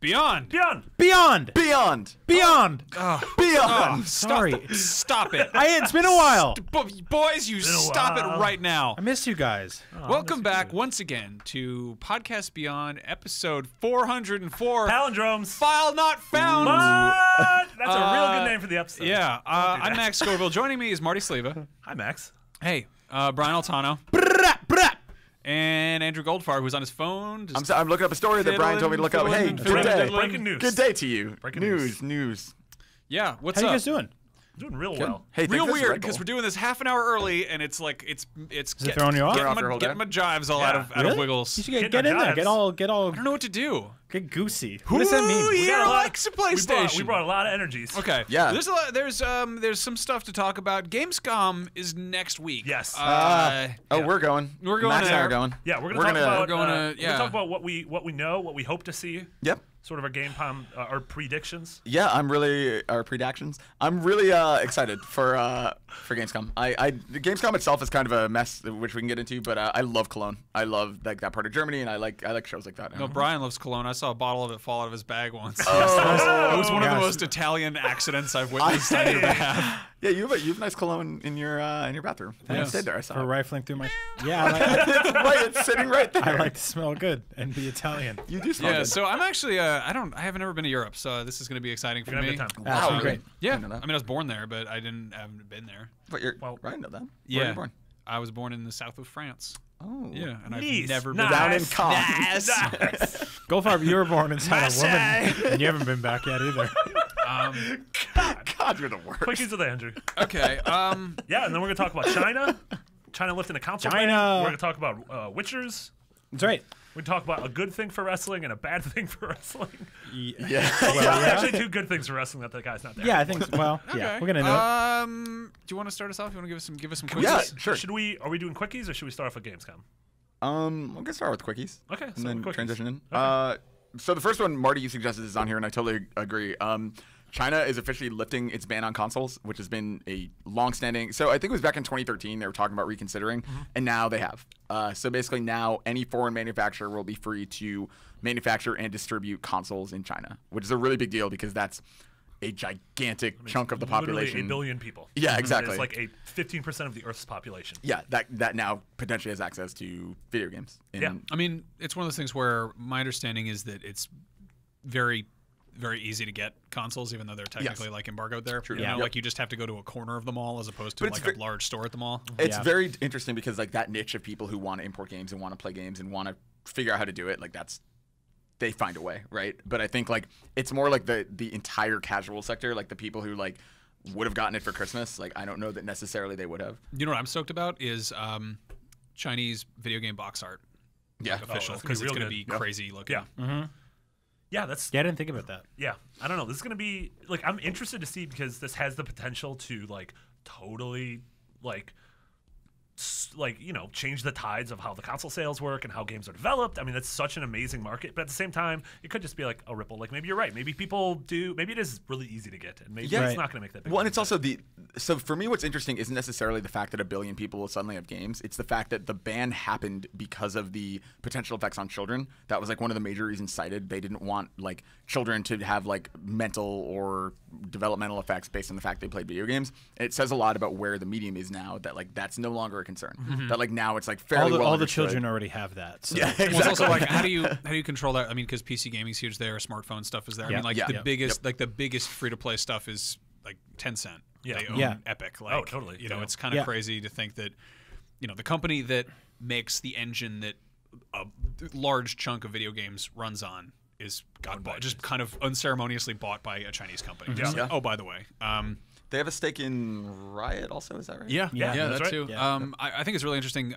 Beyond. Sorry. Stop it. It's been a while. Boys, you stop it right now. I missed you guys. Welcome back once again to Podcast Beyond, episode 404. Palindromes. File not found. What? That's a real good name for the episode. Yeah. I'm Max Scoville. Joining me is Marty Sleva. Hi, Max. Hey, Brian Altano. And Andrew Goldfarb, who's on his phone. I'm looking up a story that Brian told me to look up. Hey, good day. Breaking news. Good day to you. Breaking news. Yeah, what's How up? you guys doing? Doing real well. Hey, Real weird because we're doing this half an hour early, and it's like it's throwing you off? Getting my jives all out of wiggles. You should get in there. Get all. I don't know what to do. Get goosey. What does that mean? He likes a PlayStation. We brought a lot of energies. Okay. Yeah. There's some stuff to talk about. Gamescom is next week. Yes. We're going. there. Max and I are going. Yeah, we're gonna talk about what we know, what we hope to see. Yep. Sort of our Gamescom, our predictions. Yeah, our predictions. I'm really excited for Gamescom. Gamescom itself is kind of a mess, which we can get into, but I love Cologne. I love like that part of Germany, and I like shows like that. No, Brian loves cologne. I saw a bottle of it fall out of his bag once. It Oh, was one of the most Italian accidents I've witnessed on your behalf. yeah, you have nice cologne in your bathroom. I stayed there. I saw For it. rifling through my. Yeah, I like, It's right. It's sitting right there. I like to smell good and be Italian. You do smell Yeah, good. so I'm actually I haven't ever been to Europe, so this is going to be exciting for We're gonna me. have a good time. That's Wow, great. Yeah, I didn't know that. I mean I was born there, but I haven't been there. But Ryan know that. Where Yeah, were you born? I was born in the south of France. Oh. Yeah, and Nice. I've never been Down in Nice. Caen. Nice. Goldfarb, you were born inside a woman, and you haven't been back yet either. God, you're the worst. Quickies with Andrew. Okay. Yeah, and then we're gonna talk about China. China lifting a console ban. China. We're gonna talk about Witchers. That's right. We talk about a good thing for wrestling and a bad thing for wrestling. Yeah. Actually, two good things for wrestling that the guy's not there. Yeah, I think. Yeah, Okay. we're gonna know. Do you want to start us off? You want to give us some quizzes? Yeah, sure. Are we doing quickies or should we start off with Gamescom? We're gonna start with quickies. Okay, And so then quickies. transition in. Okay. So the first one, Marty, you suggested is on here, and I totally agree. China is officially lifting its ban on consoles, which has been a long-standing. So I think it was back in 2013 they were talking about reconsidering, and now they have. So basically now any foreign manufacturer will be free to manufacture and distribute consoles in China, which is a really big deal because that's a gigantic chunk of the population. Literally 8 billion people. Yeah, exactly. It's like 15% of the Earth's population. Yeah, that now potentially has access to video games. Yeah. I mean, it's one of those things where my understanding is that it's very, very easy to get consoles, even though they're technically like embargoed there. True. You know, like you just have to go to a corner of the mall as opposed to like a large store at the mall. It's very interesting because like that niche of people who want to import games and want to play games and want to figure out how to do it, like they find a way, right? But I think like it's more like the entire casual sector, like the people who like would have gotten it for Christmas. Like I don't know that necessarily they would have. You know what I'm stoked about is Chinese video game box art. Yeah, like, official that's gonna be because it's real going to good. be crazy looking. Yeah. Yeah, that's Yeah, I didn't think about that. yeah. I don't know. This is gonna be like I'm interested to see because this has the potential to like totally like change the tides of how the console sales work and how games are developed. I mean, that's such an amazing market, but at the same time, it could just be like a ripple. Like maybe you're right. Maybe people do. Maybe it is really easy to get, and maybe it's not going to make that big. Well, and it's also so for me, what's interesting isn't necessarily the fact that 1 billion people will suddenly have games. It's the fact that the ban happened because of the potential effects on children. That was like one of the major reasons cited. They didn't want like children to have like mental or developmental effects based on the fact they played video games. It says a lot about where the medium is now. That like that's no longer a concern. That like now it's like fairly well all the understood. children already have that. So. Yeah, exactly. Well, it's also like how do you control that? I mean, because PC gaming's huge there, smartphone stuff is there. I mean, like the biggest free to play stuff is like Tencent. Yeah. They own Epic. Like, oh, totally. You know, it's kind of crazy to think that the company that makes the engine that a large chunk of video games runs on is just kind of unceremoniously bought by a Chinese company. Just like, oh, by the way. They have a stake in Riot also, is that right? Yeah, that's that right. too. Yeah. I think it's really interesting.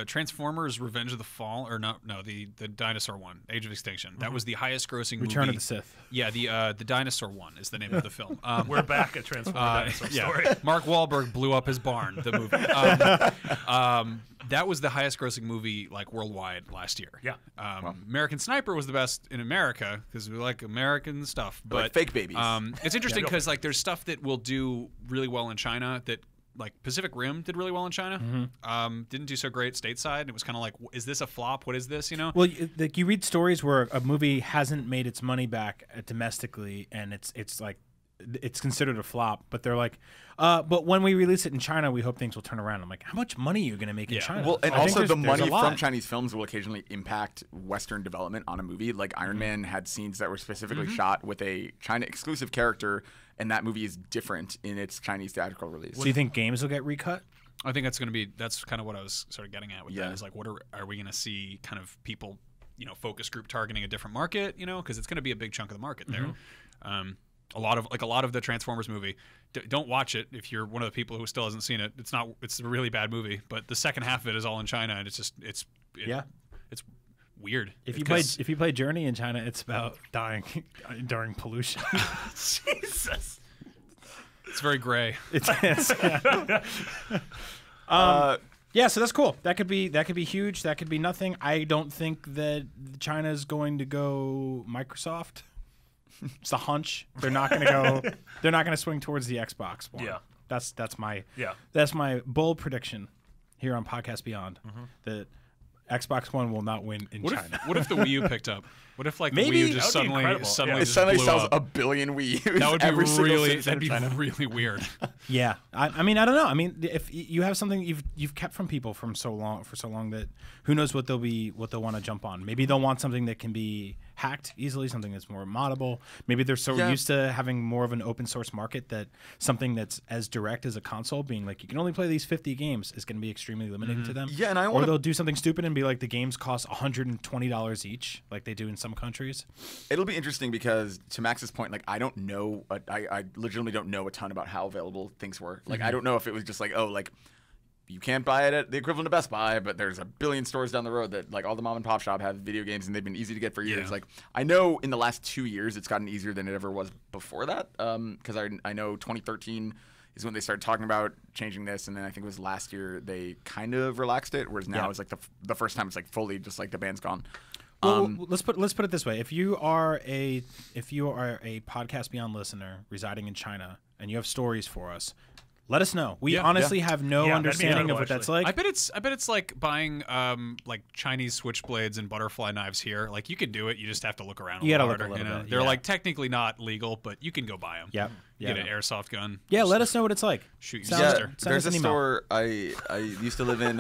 Transformers: Revenge of the Fall, or no, the dinosaur one, Age of Extinction. That was the highest grossing Return movie. of the Sith. Yeah, the dinosaur one is the name of the film. We're back at Transformers story. Mark Wahlberg blew up his barn. The movie. That was the highest grossing movie like worldwide last year. Yeah. American Sniper was the best in America because we like American stuff. But like fake babies. It's interesting because like there's stuff that will do really well in China that like Pacific Rim did really well in China. Didn't do so great stateside. It was kind of like, is this a flop? What is this? You know? Well, like you read stories where a movie hasn't made its money back domestically, and it's like it's considered a flop. But they're like, but when we release it in China, we hope things will turn around. I'm like, how much money are you going to make in China? Well, and I think also the there's money a lot. from Chinese films will occasionally impact Western development on a movie. Like Iron Man had scenes that were specifically shot with a China exclusive character, and that movie is different in its Chinese theatrical release. So you think games will get recut? I think that's kind of what I was sort of getting at with that. Is like, what are we going to see? Kind of people, focus group targeting a different market, because it's going to be a big chunk of the market there. A lot of the Transformers movie. Don't watch it if you're one of the people who still hasn't seen it. It's a really bad movie, but the second half of it is all in China, and it's weird. If you play Journey in China, it's about dying during pollution. Jesus. It's very gray. It is. Yeah, so that's cool. That could be huge. That could be nothing. I don't think that China's going to go Microsoft. It's a hunch. They're not going to go. They're not going to swing towards the Xbox One. Yeah. That's my bold prediction here on Podcast Beyond. That Xbox One will not win in China. What if the Wii U picked up? What if like Maybe. the Wii U just suddenly It just suddenly blew sells up? a billion Wii U's. That would every be single really citizen of China. really weird. Yeah, I mean, I don't know. I mean, if you have something you've kept from people for so long that who knows what they'll want to jump on. Maybe they'll want something that can be hacked easily, something that's more moddable. Maybe they're so used to having more of an open source market that something that's as direct as a console, being like you can only play these 50 games, is going to be extremely limiting to them. Yeah, and or they'll do something stupid and be like the games cost $120 each, like they do in some countries. It'll be interesting because, to Max's point, like I don't know, I legitimately don't know a ton about how available things were. Like I don't know if it was just like, oh, like you can't buy it at the equivalent of Best Buy, but there's a billion stores down the road that like all the mom and pop shop have video games and they've been easy to get for years. Like I know in the last 2 years it's gotten easier than it ever was before that. Because I know 2013 is when they started talking about changing this, and then I think it was last year they kind of relaxed it, whereas now it's like the first time it's like fully just like the ban's gone. Well, let's put it this way: if you are a Podcast Beyond listener residing in China and you have stories for us, let us know. We honestly have no understanding of what that's like. I bet it's like buying like Chinese switchblades and butterfly knives here. Like you can do it, you just have to look around. You gotta look look a little bit. They're like technically not legal, but you can go buy them. Yep. Get an airsoft gun. Yeah, let us know what it's like. Shoot your Yeah, sister. there's a store I used to live in.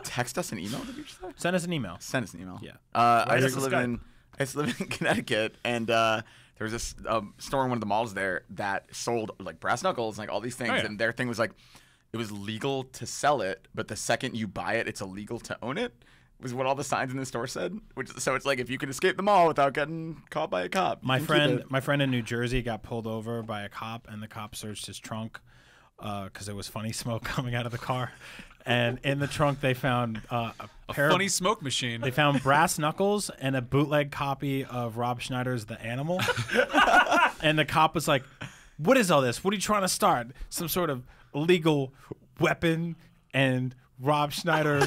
Text us an email. Did you just say? Send us an email. Send us an email. Yeah. I us used to a live Skype. in Connecticut, and there was this store in one of the malls there that sold like brass knuckles, and like all these things, and their thing was like it was legal to sell it, but the second you buy it, it's illegal to own it. Was what all the signs in the store said. So it's like if you can escape the mall without getting caught by a cop. My friend in New Jersey got pulled over by a cop, and the cop searched his trunk because there was funny smoke coming out of the car. And in the trunk, they found a funny smoke machine. They found brass knuckles and a bootleg copy of Rob Schneider's The Animal. And the cop was like, "What is all this? What are you trying to start? Some sort of illegal weapon and Rob Schneider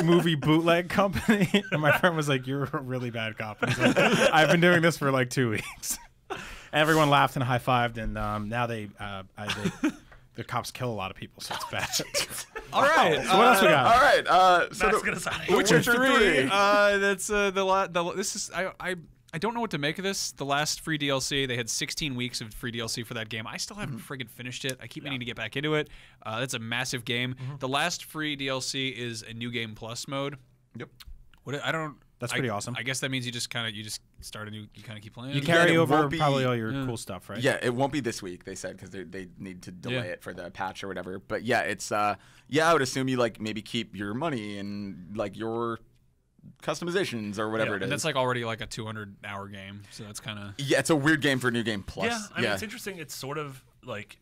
movie bootleg company?" And my friend was like, "You're a really bad cop." And he's like, "I've been doing this for like 2 weeks." Everyone laughed and high-fived, and now the cops kill a lot lot of people, so it's bad. All right. So what else we got? All right. So Matt's gonna sign. Witcher 3. That's this is I don't know what to make of this. The last free DLC, they had 16 weeks of free DLC for that game. I still haven't friggin' finished it. I keep meaning to get back into it. That's a massive game. The last free DLC is a New Game Plus mode. Yep. That's pretty awesome. I guess that means you just start a new. You kind of keep playing. You it. carry it over won't be- probably all your cool stuff, right? Yeah, it won't be this week, they said, because they need to delay it for the patch or whatever. But yeah, it's I would assume you like maybe keep your money and like your customizations or whatever it is. And that's like already like a 200-hour game, so that's kind of it's a weird game for New Game Plus. Yeah, I mean, it's interesting. It's sort of like,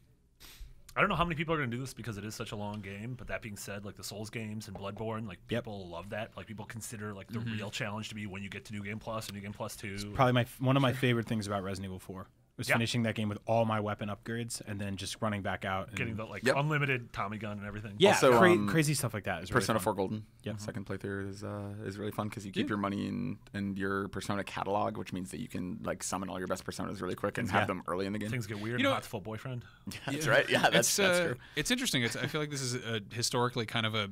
I don't know how many people are going to do this because it is such a long game. But that being said, like the Souls games and Bloodborne, like people love that. Like people consider like the real challenge to be when you get to New Game Plus and New Game Plus 2. Probably one of my favorite things about Resident Evil 4 was finishing that game with all my weapon upgrades and then just running back out. And Getting the unlimited Tommy gun and everything. yeah, Also, crazy stuff like that. Is really Persona fun. 4 Golden. Second playthrough is really fun because you keep your money in your Persona catalog, which means that you can like summon all your best Personas really quick and have them early in the game. Things get weird. Hot full boyfriend. That's right. Yeah, that's true. It's interesting. I feel like this is historically kind of a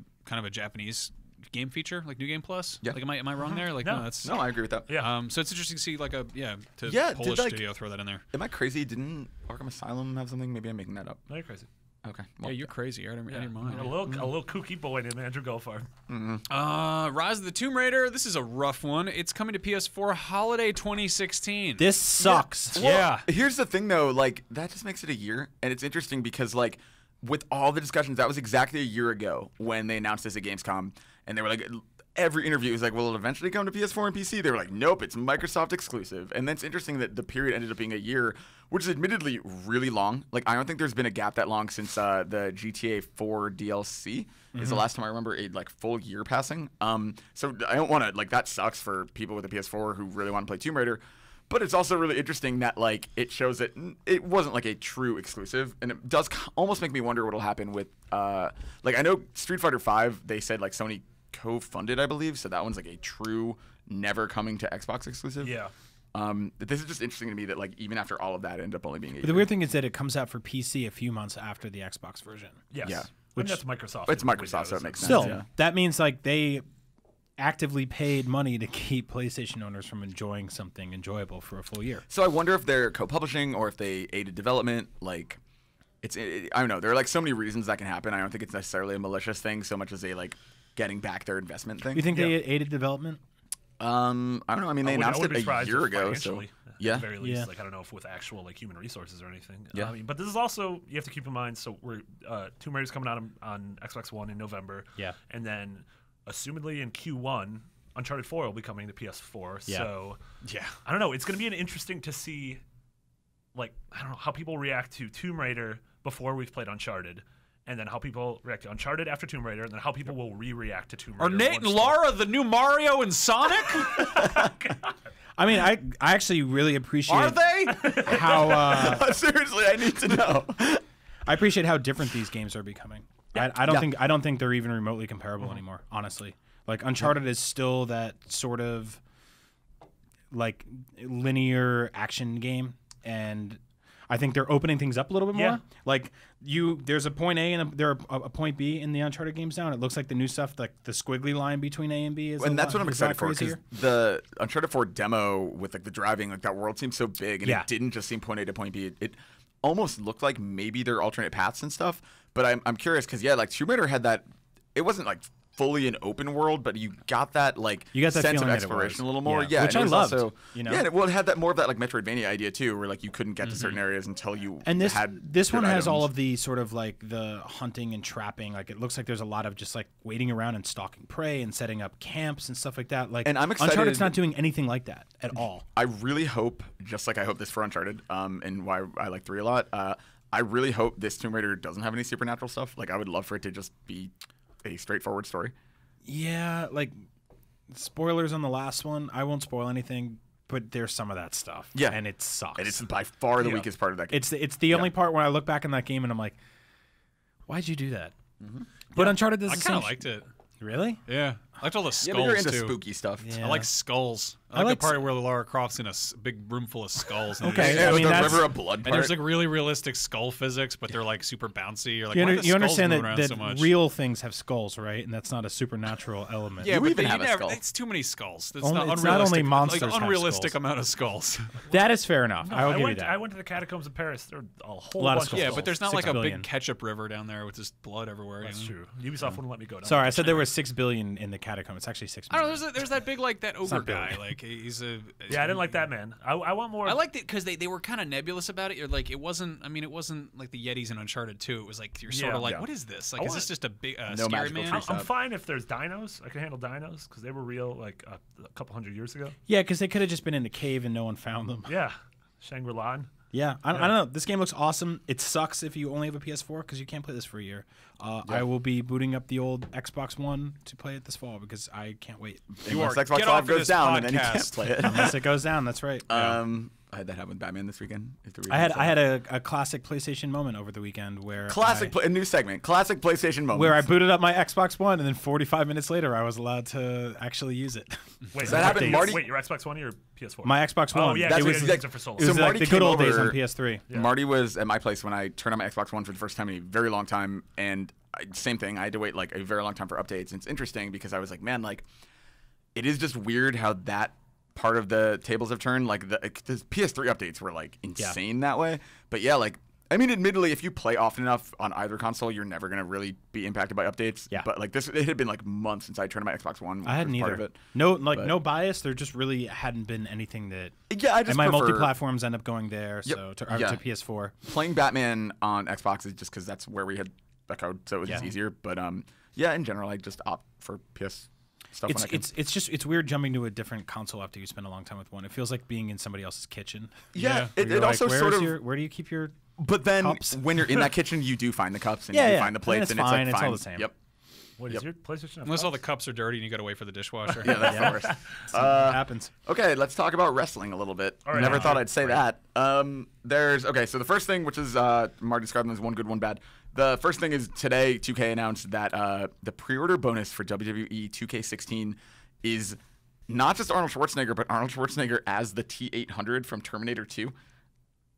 Japanese game feature, like New Game Plus. Yeah. Like, am I wrong there? Like, no, that's I agree with that. Yeah. So it's interesting to see like Polish like, studio throw that in there. Am I crazy? Didn't Arkham Asylum have something? Maybe I'm making that up. No, you're crazy. Okay. Yeah, you're crazy. You're out of your mind. A little kooky boy named Andrew Goldfarb. Rise of the Tomb Raider. This is a rough one. It's coming to PS4 holiday 2016. This sucks. Well, here's the thing though, like that just makes it a year, and it's interesting because like with all the discussions, that was exactly a year ago when they announced this at Gamescom, and they were like. Every interview was like, will it eventually come to PS4 and PC? They were like, nope, it's Microsoft exclusive. And then it's interesting that the period ended up being a year, which is admittedly really long. Like, I don't think there's been a gap that long since the GTA 4 DLC is the last time I remember a like full year passing. So I don't want to, like, that sucks for people with a PS4 who really want to play Tomb Raider. But it's also really interesting that, like, it shows that it wasn't, like, a true exclusive. And it does almost make me wonder what will happen with, like, I know Street Fighter V, they said, like, Sony co-funded, I believe, so that one's like a true never coming to Xbox exclusive. Yeah. This is just interesting to me that like even after all of that, it ended up only being a year. The weird thing is that it comes out for PC a few months after the Xbox version. Yes. Yeah. Which that's Microsoft. It's Microsoft, so it makes sense. Still, that means like they actively paid money to keep PlayStation owners from enjoying something enjoyable for a full year. So I wonder if they're co-publishing or if they aided development. Like, I don't know. There are like so many reasons that can happen. I don't think it's necessarily a malicious thing so much as a like getting back their investment thing. You think they aided development? I don't know. I mean, they announced it a year ago, so yeah. At the very least, like I don't know if with actual like human resources or anything. Yeah. I mean, but this is also you have to keep in mind. So we're Tomb Raider's coming out on Xbox One in November. Yeah. And then, assumedly in Q1, Uncharted 4 will be coming to PS4. Yeah. So I don't know. It's going to be interesting to see, like I don't know how people react to Tomb Raider before we've played Uncharted. And then how people react to Uncharted after Tomb Raider, and then how people will re-react to Tomb Raider. Are Nate and Laura the new Mario and Sonic? I mean, I actually really appreciate. Are they? How seriously, I need to know. I appreciate how different these games are becoming. Yeah. I don't think they're even remotely comparable anymore. Honestly, like Uncharted is still that sort of like linear action game, and I think they're opening things up a little bit more. Yeah. Like there's a point A and there's a point B in the Uncharted games now, and it looks like the new stuff, like the squiggly line between A and B, is. And that's what I'm excited for because crazier. the Uncharted 4 demo with like the driving, like that world seemed so big, and Yeah. it didn't just seem point A to point B. It almost looked like maybe there are alternate paths and stuff. But I'm curious because like Tomb Raider had that. It wasn't like fully an open world, but you got that like sense of feeling that it exploration was. a little more. Yeah. Yeah, Which and I it was loved. Also, you know? Yeah, and it had that more of that like Metroidvania idea too, where like you couldn't get to certain areas until you And this had this one good has all items. of the sort of like the hunting and trapping. Like it looks like there's a lot of just like waiting around and stalking prey and setting up camps and stuff like that. Like, And I'm excited- Uncharted's not doing anything like that at all. I really hope, just like I hope this for Uncharted, and why I like 3 a lot. I really hope this Tomb Raider doesn't have any supernatural stuff. Like I would love for it to just be a straightforward story. Yeah, like spoilers on the last one. I won't spoil anything, but there's some of that stuff. Yeah. and it sucks. And it's by far the weakest part of that game. It's the only part where I look back in that game and I'm like, why'd you do that? But Uncharted does I the kind same. of liked it. Really? Yeah, I liked all the Yeah, skulls but you're into too. spooky stuff. Yeah. I like skulls. I I like like the part where Lara Croft's in a big room full of skulls. And Okay, there's- I with mean, the that's- river of blood And part. there's like really realistic skull physics, but they're like super bouncy. You're like, You, why are under, the you skulls understand moving that, around that so much? real things have skulls, right? And that's not a supernatural element. Yeah, You but even you have a never, skull. it's too many skulls. It's Only- not it's not unrealistic. only monsters like have unrealistic skulls. amount of skulls. That is fair enough. I will give you that. I went to the catacombs of Paris. There are a whole lot of bunch skulls. of Yeah, skulls. but there's not 6 like a billion. big ketchup river down there with just blood everywhere. That's you know? true. Ubisoft wouldn't let me go down. Sorry, I said there were 6 billion in the catacomb. It's actually 6 I don't million. know. There's that big like that ogre not guy. billion. Like he's a. Yeah, I didn't like that, man. I want more. I liked it because they were kind of nebulous about it. You're like, it wasn't. I mean, it wasn't like the Yetis in Uncharted 2. It was like you're sort Yeah. of like, Yeah. what is this? Like, I is want- this just a big No scary magical man? trees. I'm fine if there's dinos. I can handle dinos because they were real like a couple hundred years ago. Yeah, because they could have just been in a cave and no one found them. Yeah, Shangri-La. Yeah, I don't know. This game looks awesome. It sucks if you only have a PS4 because you can't play this for a year. I will be booting up the old Xbox One to play it this fall because I can't wait. And once are- Xbox get Live off of goes this down, and then you can't podcast. play it. Unless it goes down, that's right. I had that happen with Batman this weekend. I had a classic PlayStation moment over the weekend where a new segment, classic PlayStation moment, where I booted up my Xbox One and then 45 minutes later I was allowed to actually use it. Wait, that happened, Marty? Wait, your Xbox One or your PS4? My Xbox One. Oh yeah, That's it what was it was it for so long. It was So like Marty the good came old days over- on PS3. Yeah. Marty was at my place when I turned on my Xbox One for the first time in a very long time, and same thing. I had to wait like a very long time for updates. And it's interesting because I was like, man, like it is just weird how that part of the tables have turned. Like the PS3 updates were like insane that way. But yeah, like I mean, admittedly, if you play often enough on either console, you're never gonna really be impacted by updates. Yeah. But like it had been like months since I turned on my Xbox One. I hadn't was part either. of it. No bias. There just really hadn't been anything that. Yeah, I just and my prefer multi-platforms end up going there, Yep. so to Yeah. PS4. playing Batman on Xbox is just because that's where we had the code, so it was just easier. But yeah, in general, I just opt for PS stuff. When I can. It's weird jumping to a different console after you spend a long time with one. It feels like being in somebody else's kitchen. Yeah, Where it you're also like, sort of. where do you keep your But then cups? when you're in that kitchen, you do find the cups and Yeah, you do yeah. find the And plates, it's and fine. it's It's like all fine. the same. Yep. What is your PlayStation? Unless all the cups are dirty and you got to wait for the dishwasher. Yeah, that's the worst. happens? Okay, let's talk about wrestling a little bit. All right. Never thought Sure. I'd say that. So the first thing, which is Marty described them as one good, one bad. The first thing is today 2K announced that the pre-order bonus for WWE 2K16 is not just Arnold Schwarzenegger, but Arnold Schwarzenegger as the T-800 from Terminator 2,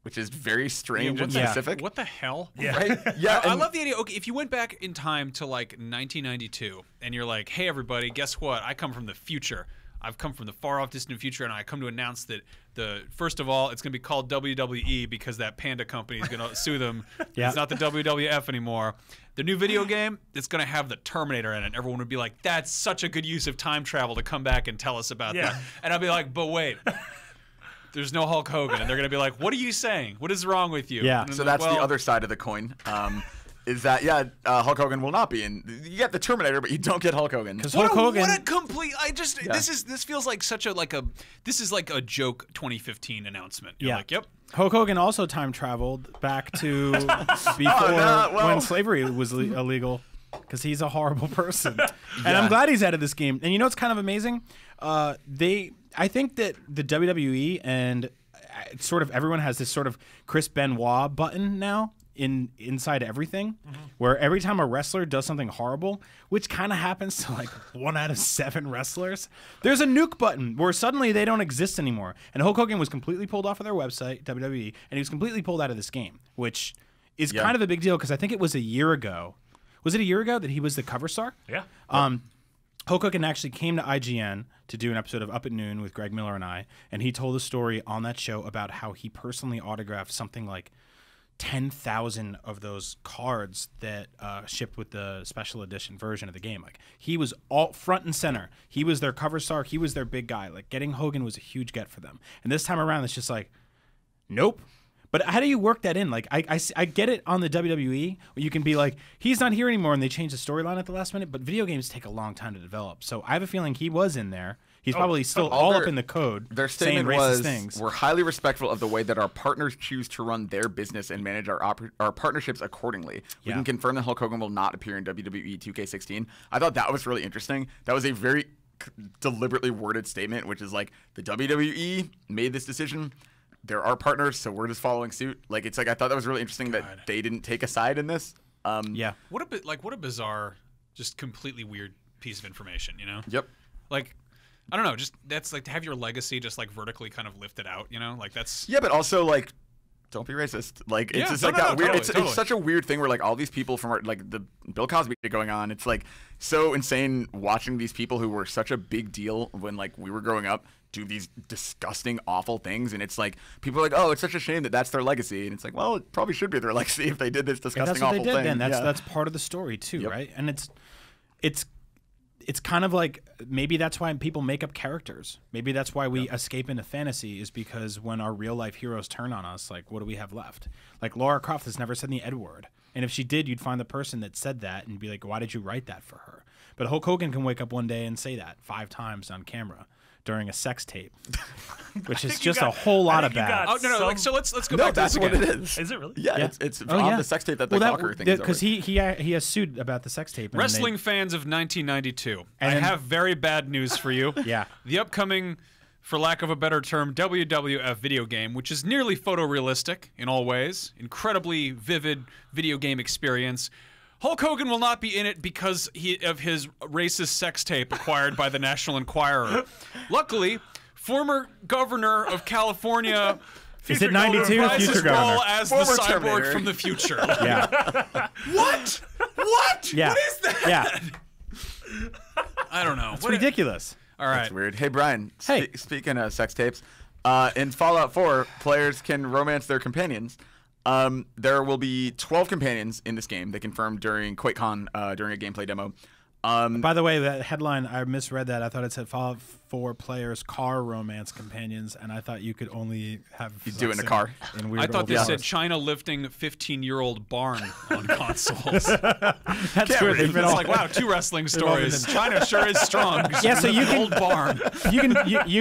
which is very strange and specific. What the hell? Yeah. Right? Yeah, I and- love the idea. Okay, if you went back in time to like 1992 and you're like, hey, everybody, guess what? I come from the future. I've come from the far off distant future, and I come to announce that first of all, it's going to be called WWE because that panda company is going to sue them. Yeah. It's not the WWF anymore. The new video game, it's going to have the Terminator in it. Everyone would be like, that's such a good use of time travel to come back and tell us about Yeah. that. And I'd be like, but wait. There's no Hulk Hogan, and they're gonna be like, "What are you saying? What is wrong with you?" Yeah. And I'm So like, that's the well, other side of the coin. Is that Hulk Hogan will not be in. You get the Terminator, but you don't get Hulk Hogan. Because What Hulk Hogan. what a complete! This feels like such a this is like a joke 2015 announcement. You're like, yep. Hulk Hogan also time traveled back to before when slavery was illegal, because he's a horrible person. And I'm glad he's out of this game. And you know what's kind of amazing? I think that the WWE and sort of everyone has this sort of Chris Benoit button now inside everything, where every time a wrestler does something horrible, which kind of happens to like 1 out of 7 wrestlers, there's a nuke button where suddenly they don't exist anymore. And Hulk Hogan was completely pulled off of their website, WWE, and he was completely pulled out of this game, which is kind of a big deal because I think it was a year ago. Was it a year ago that he was the cover star? Yeah. Hulk Hogan actually came to IGN to do an episode of Up at Noon with Greg Miller and I, and he told a story on that show about how he personally autographed something like 10,000 of those cards that shipped with the special edition version of the game. Like, he was all front and center. He was their cover star. He was their big guy. Like, getting Hogan was a huge get for them. And this time around, it's just like, nope. But how do you work that in? Like, I get it on the WWE, where you can be like, he's not here anymore, and they change the storyline at the last minute, but video games take a long time to develop. So I have a feeling he was in there. He's probably still all up in the code, Their saying statement racist was, things. "We're highly respectful of the way that our partners choose to run their business and manage our partnerships accordingly. We can confirm that Hulk Hogan will not appear in WWE 2K16." I thought that was really interesting. That was a very deliberately worded statement, which is like, the WWE made this decision. They're our partners, so we're just following suit. Like, it's like, I thought that was really interesting that they didn't take a side in this. Yeah. What a bizarre, just completely weird piece of information. You know? Yep. Like, I don't know. Just that's like to have your legacy just like vertically kind of lifted out. You know? Like that's. Yeah, but also like, don't be racist. Like, it's Yeah, just no, like no, that no, weird. totally. It's such a weird thing where like all these people from like the Bill Cosby shit going on. It's like so insane watching these people who were such a big deal when like we were growing up do these disgusting, awful things, and it's like people are like, oh, it's such a shame that that's their legacy, and it's like, well, it probably should be their legacy if they did this disgusting, That's what awful they did. thing. Then that's part of the story too, Yep. right? And it's kind of like, maybe that's why people make up characters. Maybe that's why we escape into fantasy, is because when our real life heroes turn on us, like, what do we have left? Like, Lara Croft has never said the N word, and if she did, you'd find the person that said that and be like, why did you write that for her? But Hulk Hogan can wake up one day and say that 5 times on camera during a sex tape, which is just a whole lot of bad. Oh no! Like, so let's go No, back to that's this what again. it is. Is it really? Yeah, Yeah. it's Oh, on yeah. the sex tape that the Gawker thing is over. because he has sued about the sex tape. And Wrestling fans of 1992, I And- have very bad news for you. Yeah. The upcoming for lack of a better term, WWF video game, which is nearly photorealistic in all ways, incredibly vivid video game experience. Hulk Hogan will not be in it because of his racist sex tape acquired by the National Enquirer. Luckily, former governor of California... Is it 92? Future governor. As Former the cyborg Terminator. from the future. Yeah. What? What? Yeah. What is that? Yeah. I don't know. It's ridiculous. All right. That's weird. Hey, Brian. Hey. Speaking of sex tapes, in Fallout 4, players can romance their companions. There will be 12 companions in this game. They confirmed during QuakeCon during a gameplay demo. By the way, that headline, I misread that. I thought it said Fallout 4 players car romance companions, and I thought you could only have You do it in a car. In weird I thought old they cars. said China lifting 15-year-old barn on consoles. That's where they've been It's all like, wow, two wrestling all been stories. China sure is strong. Yeah, so you can- old barn. you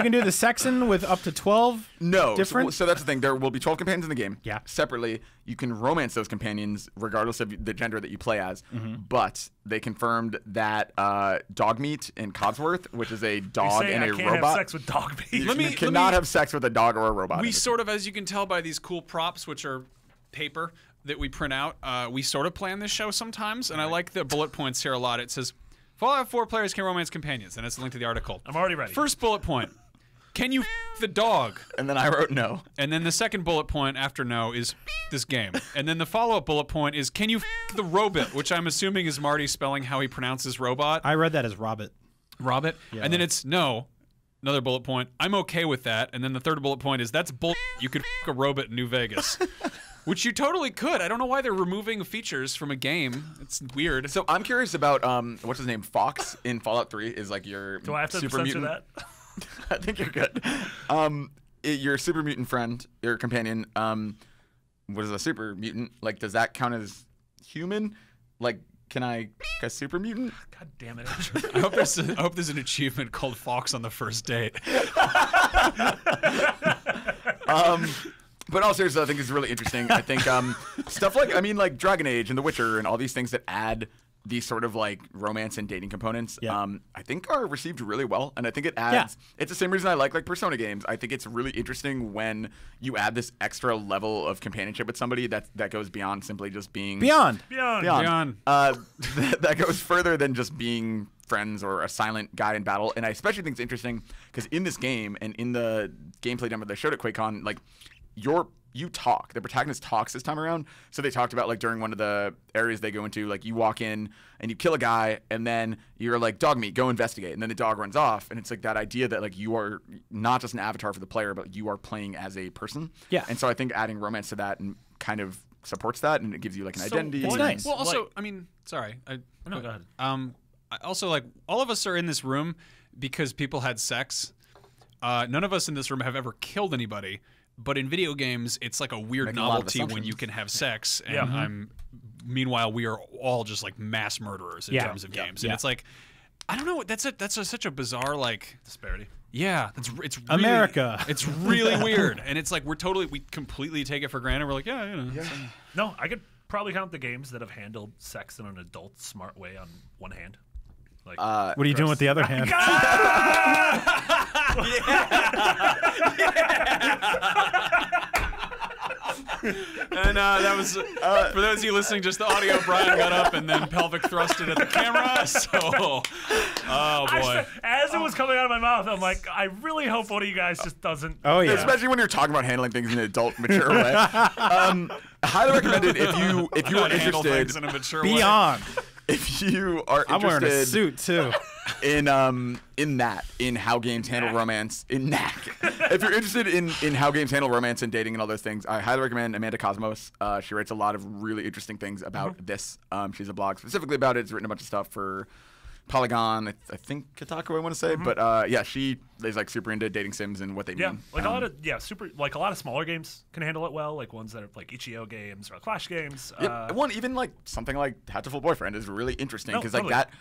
can do the sexing with up to 12 No. different. So that's the thing. There will be 12 companions in the game. Yeah. Separately, you can romance those companions regardless of the gender that you play as. But they confirmed that Dogmeat in Codsworth, which is a dog Saying and I a can't robot. have sex with dog meat. You cannot have sex with a dog or a robot. We sort of, as you can tell by these cool props, which are paper that we print out, we sort of plan this show sometimes, and I like the bullet points here a lot. It says, Fallout 4 players can romance companions, and it's a link to the article. I'm already ready. First bullet point, can you the dog? And then I wrote no. And then the second bullet point after no is this game. And then the follow-up bullet point is, can you the robot, which I'm assuming is Marty spelling how he pronounces robot. I read that as Robert. Robot. And then it's no. Another bullet point. I'm okay with that. And then the third bullet point is that's bull. You could a robot in New Vegas, which you totally could. I don't know why they're removing features from a game. It's weird. So I'm curious about what's his name? Fox in Fallout 3 is like your Do I have to super censor mutant. that? I think you're good. Your super mutant friend, your companion, what is a super mutant? Like, does that count as human? Like, can I a super mutant? God damn it. I hope there's an achievement called Fox on the first date. But all seriously, I think it's really interesting. I think stuff like Dragon Age and The Witcher and all these things that add these sort of like romance and dating components, I think are received really well. And I think it adds, it's the same reason I like Persona games. I think it's really interesting when you add this extra level of companionship with somebody that goes beyond simply just being Beyond. Beyond. that goes further than just being friends or a silent guy in battle. And I especially think it's interesting because in this game and in the gameplay demo they showed at QuakeCon, like you talk. The protagonist talks this time around. So they talked about like during one of the areas they go into, like you walk in and you kill a guy and then you're like, dog meat, go investigate. And then the dog runs off. And it's like that idea that like you are not just an avatar for the player, but you are playing as a person. Yeah. And so I think adding romance to that and kind of supports that and it gives you like an identity. It's nice. Well, also, Like- I mean, sorry. No, go ahead. I also, like, all of us are in this room because people had sex. None of us in this room have ever killed anybody. But in video games, it's like a weird Making a lot of novelty when assumptions. you can have sex. And Yeah. meanwhile, we are all just like mass murderers in Yeah. terms of Yeah. games. Yeah. And it's like, I don't know. That's such a bizarre, like, Disparity. yeah. It's really, America. It's really weird. And it's like we completely take it for granted. We're like, yeah, you know. No, I could probably count the games that have handled sex in an adult, smart way on one hand. Like, What are you doing with the other hand? And that was for those of you listening, just the audio. Brian got up and then pelvic thrusted at the camera. So, oh boy, as it was coming out of my mouth, I'm like, I really hope one of you guys just doesn't. Oh, yeah. Especially when you're talking about handling things in an adult, mature way. Highly recommended if you How are to handle interested. things in a mature way. Beyond. If you are I'm wearing a interested suit, too. in how games handle romance if you're interested in how games handle romance and dating and all those things, I highly recommend Amanda Cosmos. She writes a lot of really interesting things about this. She has a blog specifically about it. It's written a bunch of stuff for Polygon, I think Kotaku, I want to say, but yeah, she is like super into dating sims and what they Yeah, mean. like a lot of smaller games can handle it well, like ones that are like Itch.io games or Clash games. One even like something like Hatful Boyfriend is really interesting No, because totally. like that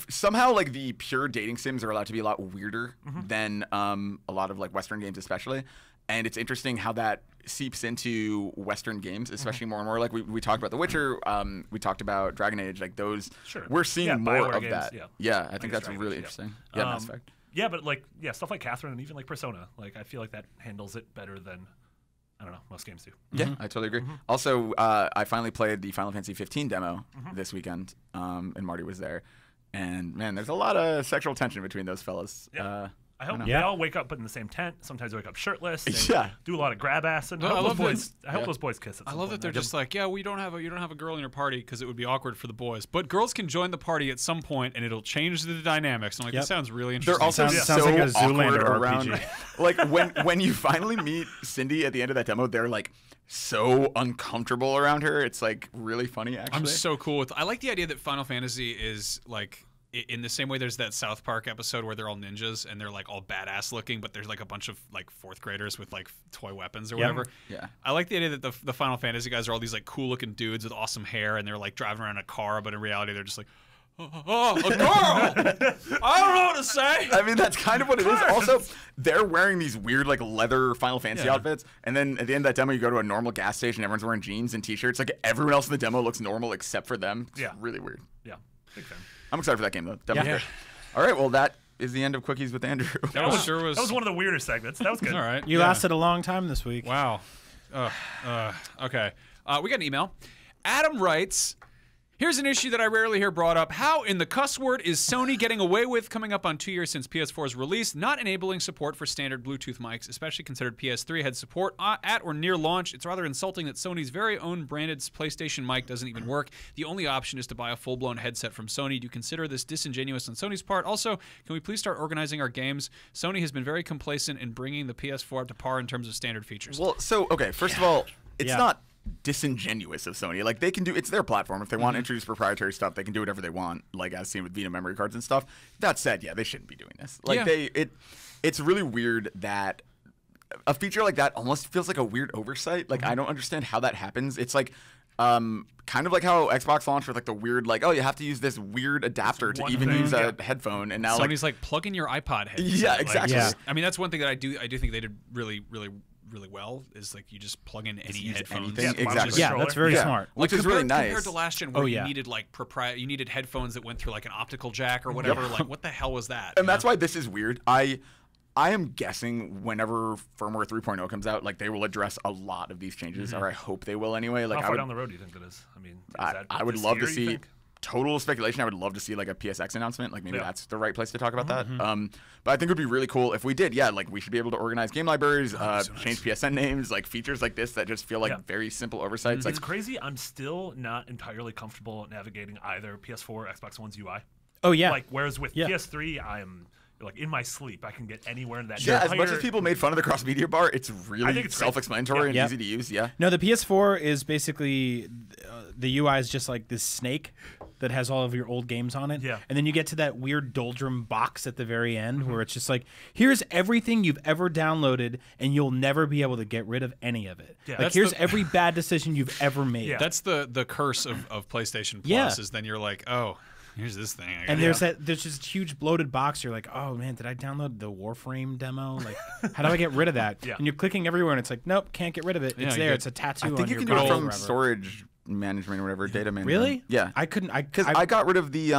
somehow like the pure dating sims are allowed to be a lot weirder than a lot of like Western games especially. And it's interesting how that seeps into Western games, especially more and more. Like we talked about The Witcher, we talked about Dragon Age, like those. Sure. We're seeing Yeah, more BioWare of games, that. yeah. Yeah, I think guess that's Dragon really Age, yeah. interesting. Yeah, Mass Effect. Yeah, but like stuff like Catherine and even like Persona, like I feel like that handles it better than I don't know most games do. Yeah, I totally agree. Also, I finally played the Final Fantasy 15 demo this weekend, and Marty was there. And man, there's a lot of sexual tension between those fellas. Yeah. I hope they Yeah. all wake up in the same tent. Sometimes they wake up shirtless. They Yeah. do a lot of grab ass. And No, I love I hope those boys kiss. At I some love point that they're in that just like, yeah, well, you don't have a girl in your party because it would be awkward for the boys, but girls can join the party at some point and it'll change the dynamics. I'm like, Yep. this sounds really interesting. They're also Sounds so like a awkward Zoolander around. RPG. Like when you finally meet Cindy at the end of that demo, they're like so uncomfortable around her. It's like really funny. Actually, I'm so cool with. I like the idea that Final Fantasy is like. In the same way, there's that South Park episode where they're all ninjas and they're like all badass looking, but there's like a bunch of like fourth graders with like toy weapons or whatever. Yeah. I like the idea that the Final Fantasy guys are all these like cool looking dudes with awesome hair and they're like driving around in a car, but in reality they're just like, oh, a girl! I don't know what to say. I mean, that's kind of what it is. Also, they're wearing these weird, like, leather Final Fantasy outfits. And then at the end of that demo, you go to a normal gas station, everyone's wearing jeans and T-shirts. Like, everyone else in the demo looks normal except for them. It's really weird. Yeah, big fan. I'm excited for that game, though. Demo's Yeah. great. All right, well, that is the end of Quickies with Andrew. That was sure was. That was one of the weirder segments. That was good. all right. You yeah. lasted a long time this week. Wow. Okay. We got an email. Adam writes, here's an issue that I rarely hear brought up. How in the cuss word is Sony getting away with, coming up on 2 years since PS4's release, not enabling support for standard Bluetooth mics, especially considered PS3 had support at or near launch? It's rather insulting that Sony's very own branded PlayStation mic doesn't even work. The only option is to buy a full-blown headset from Sony. Do you consider this disingenuous on Sony's part? Also, can we please start organizing our games? Sony has been very complacent in bringing the PS4 up to par in terms of standard features. Well, so, okay, first of all, it's Yeah. not disingenuous of Sony. Like, they can do, it's their platform. If they want to introduce proprietary stuff, they can do whatever they want, like as seen with Vita memory cards and stuff. That said, yeah, they shouldn't be doing this. Like, Yeah. it's really weird that a feature like that almost feels like a weird oversight. Like, I don't understand how that happens. It's like, kind of like how Xbox launched with like the weird, like, oh, you have to use this weird adapter to one even thing. use a headphone, and now Sony's like plug in your iPod headset. Yeah, Like, exactly. Yeah. I mean, that's one thing that I do think they did really well is like you just plug in any use headphones. anything. Yeah, Exactly. just Yeah, controller. that's very Yeah. smart. Which is really Compared nice. to last gen, where Oh, you yeah. needed like you needed headphones that went through like an optical jack or whatever. Like, what the hell was that? And that's why this is weird. I am guessing whenever firmware 3.0 comes out, like they will address a lot of these changes, or I hope they will anyway. Like How I far would, down the road do you think that is? I mean, is I, that I would this love year, to you see. think? Total speculation. I would love to see like a PSX announcement. Like maybe Yeah. that's the right place to talk about that. But I think it would be really cool if we did. Yeah, like we should be able to organize game libraries, change PSN names, like features like this that just feel like Yeah. very simple oversights. It's Like crazy. I'm still not entirely comfortable navigating either PS4 or Xbox One's UI. Oh yeah. Like, whereas with Yeah. PS3, I'm like in my sleep, I can get anywhere in that. yeah, as much entire- as people made fun of the cross media bar, it's I really think it's great. self-explanatory Yeah. and easy to use. Yeah. No, the PS4 is basically the UI is just like this snake that has all of your old games on it. Yeah. And then you get to that weird doldrum box at the very end where it's just like, here's everything you've ever downloaded, and you'll never be able to get rid of any of it. Yeah. Like That's here's the- every bad decision you've ever made. Yeah. That's the curse of PlayStation Plus Yeah. is then you're like, oh, here's this thing. I And gotta- there's this huge bloated box. You're like, oh man, did I download the Warframe demo? Like, how do I get rid of that? Yeah. And you're clicking everywhere, and it's like, nope, can't get rid of it. Yeah, It's you there. get- It's a tattoo I on think you your can do it console from forever. storage management or whatever, data management. Really? Yeah. I couldn't. Because I got rid of the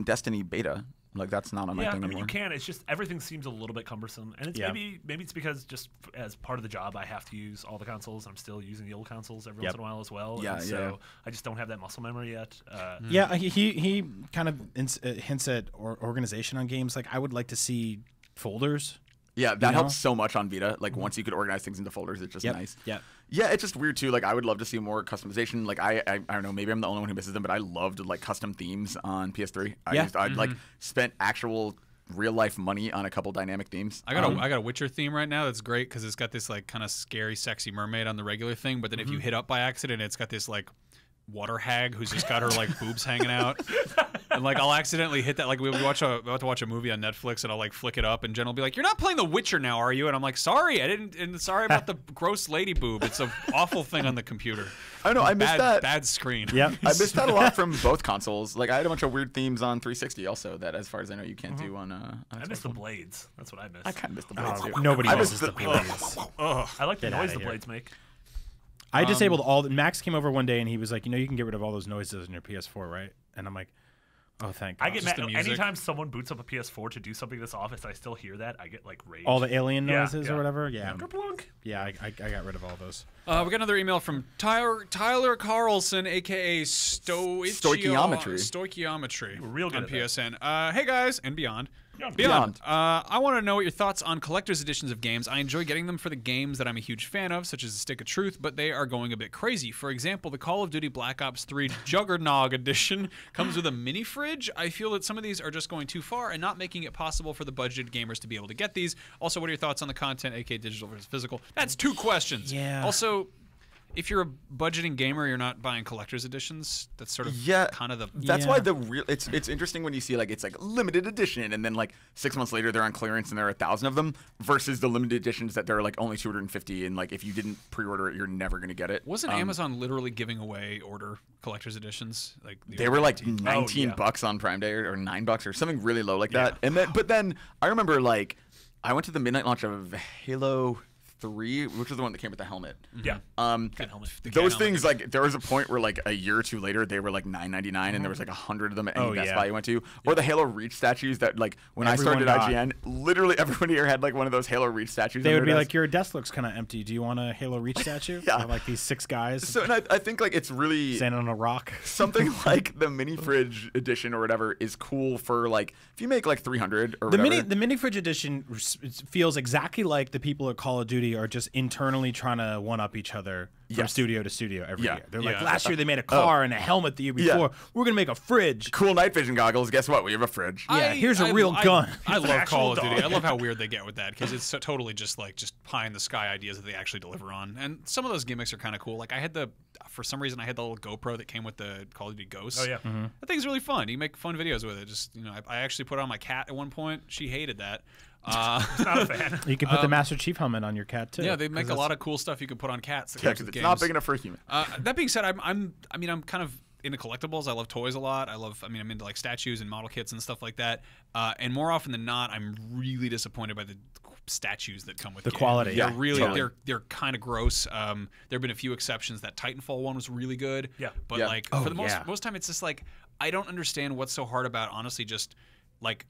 Destiny beta. Like that's not on my Yeah, I thing mean, anymore. you can. It's just everything seems a little bit cumbersome, and it's Yeah. maybe it's because just as part of the job, I have to use all the consoles. I'm still using the old consoles every Yep. once in a while as well. Yeah, and yeah. so I just don't have that muscle memory yet. Yeah, he kind of hints at organization on games. Like, I would like to see folders. Yeah, that know? helps so much on Vita. Like once you could organize things into folders, it's just Yep. nice. Yep. Yeah, it's just weird too. Like I would love to see more customization. Like I don't know, maybe I'm the only one who misses them, but I loved like custom themes on PS3. Yeah. I'd like spent actual real life money on a couple dynamic themes. I got a Witcher theme right now that's great because it's got this like kind of scary, sexy mermaid on the regular thing, but then if you hit up by accident, it's got this like water hag who's just got her like boobs hanging out, and like I'll accidentally hit that. Like we'll about to watch a movie on Netflix, and I'll like flick it up, and Jen will be like, "You're not playing The Witcher now, are you?" And I'm like, "Sorry, I didn't." And sorry about the gross lady boob. It's an awful thing on the computer. I know, I missed that. Bad screen. Yep. I missed that a lot from both consoles. Like I had a bunch of weird themes on 360 also that, as far as I know, you can't do on. I miss the blades. That's what I miss. I kind of missed the blades too. Nobody I misses missed the the- blades. I like the Get noise outta the here. blades make. I disabled all. Max came over one day and he was like, you know, you can get rid of all those noises in your PS4, right? And I'm like, Oh, thank I God. get Just mad the music. anytime someone boots up a PS4 to do something this office. I still hear that. I get like rage. all the alien Yeah, noises yeah. or whatever. Yeah, Kerplunk. yeah. I got rid of all those. We got another email from Tyler Carlson, aka Stoichiometry. Stoichiometry. were real good on at that. PSN. Hey guys, and beyond. Beyond. I want to know what your thoughts on collector's editions of games. I enjoy getting them for the games that I'm a huge fan of, such as The Stick of Truth, but they are going a bit crazy. For example, the Call of Duty Black Ops 3 Juggernog edition comes with a mini fridge. I feel that some of these are just going too far and not making it possible for the budgeted gamers to be able to get these. Also, what are your thoughts on the content, aka digital versus physical? That's 2 questions. Yeah. Also, if you're a budgeting gamer, you're not buying collector's editions. That's sort of kind of the... That's Yeah. why the real it's interesting when you see like it's like limited edition and then like 6 months later they're on clearance and there are 1,000 of them versus the limited editions that they're like only 250 and like if you didn't pre-order it you're never gonna get it. Wasn't Amazon literally giving away collector's editions? Like They were like Oh, 19 yeah. bucks on Prime Day or $9 or something really low like that. And then I remember like I went to the midnight launch of Halo 3, which is the one that came with the helmet. Yeah. Good helmet. The Those cat things, helmet. like, there was a point where, like, a year or two later, they were, like, $9.99, and there was, like, 100 of them at any Oh, Best yeah. Buy you went to. Or the Halo Reach statues that, like, when Everyone I started got. IGN, literally everyone here had, like, one of those Halo Reach statues. They on would their be desk. like, your desk looks kind of empty. Do you want a Halo Reach statue? Yeah. Of, like these 6 guys So, and I think, like, it's really... standing on a rock. Something like the mini fridge edition or whatever is cool for, like, if you make, like, 300 or The whatever. the mini fridge edition feels exactly like the people at Call of Duty are just internally trying to one up each other from Yes. studio to studio every Yeah. year. They're like, Yeah. last year they made a car and a helmet the year Yeah. before. We're gonna make a fridge. Cool night vision goggles. Guess what? We have a fridge. Yeah, here's a real gun. I It's an love actual Call of Duty. dog. I love how weird they get with that because it's so totally just like just pie in the sky ideas that they actually deliver on. And some of those gimmicks are kind of cool. Like for some reason, I had the little GoPro that came with the Call of Duty Ghosts. Oh yeah. That thing's really fun. You can make fun videos with it. Just I actually put it on my cat at one point. She hated that. Not a fan. You can put the Master Chief helmet on your cat too. Yeah, they make 'cause a lot of cool stuff you can put on cats. That Yeah, comes 'cause with it's not games. big enough for a human. That being said, I'm kind of into collectibles. I love toys a lot. I'm into like statues and model kits and stuff like that. And more often than not, I'm really disappointed by the statues that come with The games. quality. They're Yeah, really totally. they're kind of gross. There have been a few exceptions. That Titanfall one was really good. Yeah. But Yeah. like Oh, for the yeah. most time, it's just like I don't understand what's so hard about honestly just like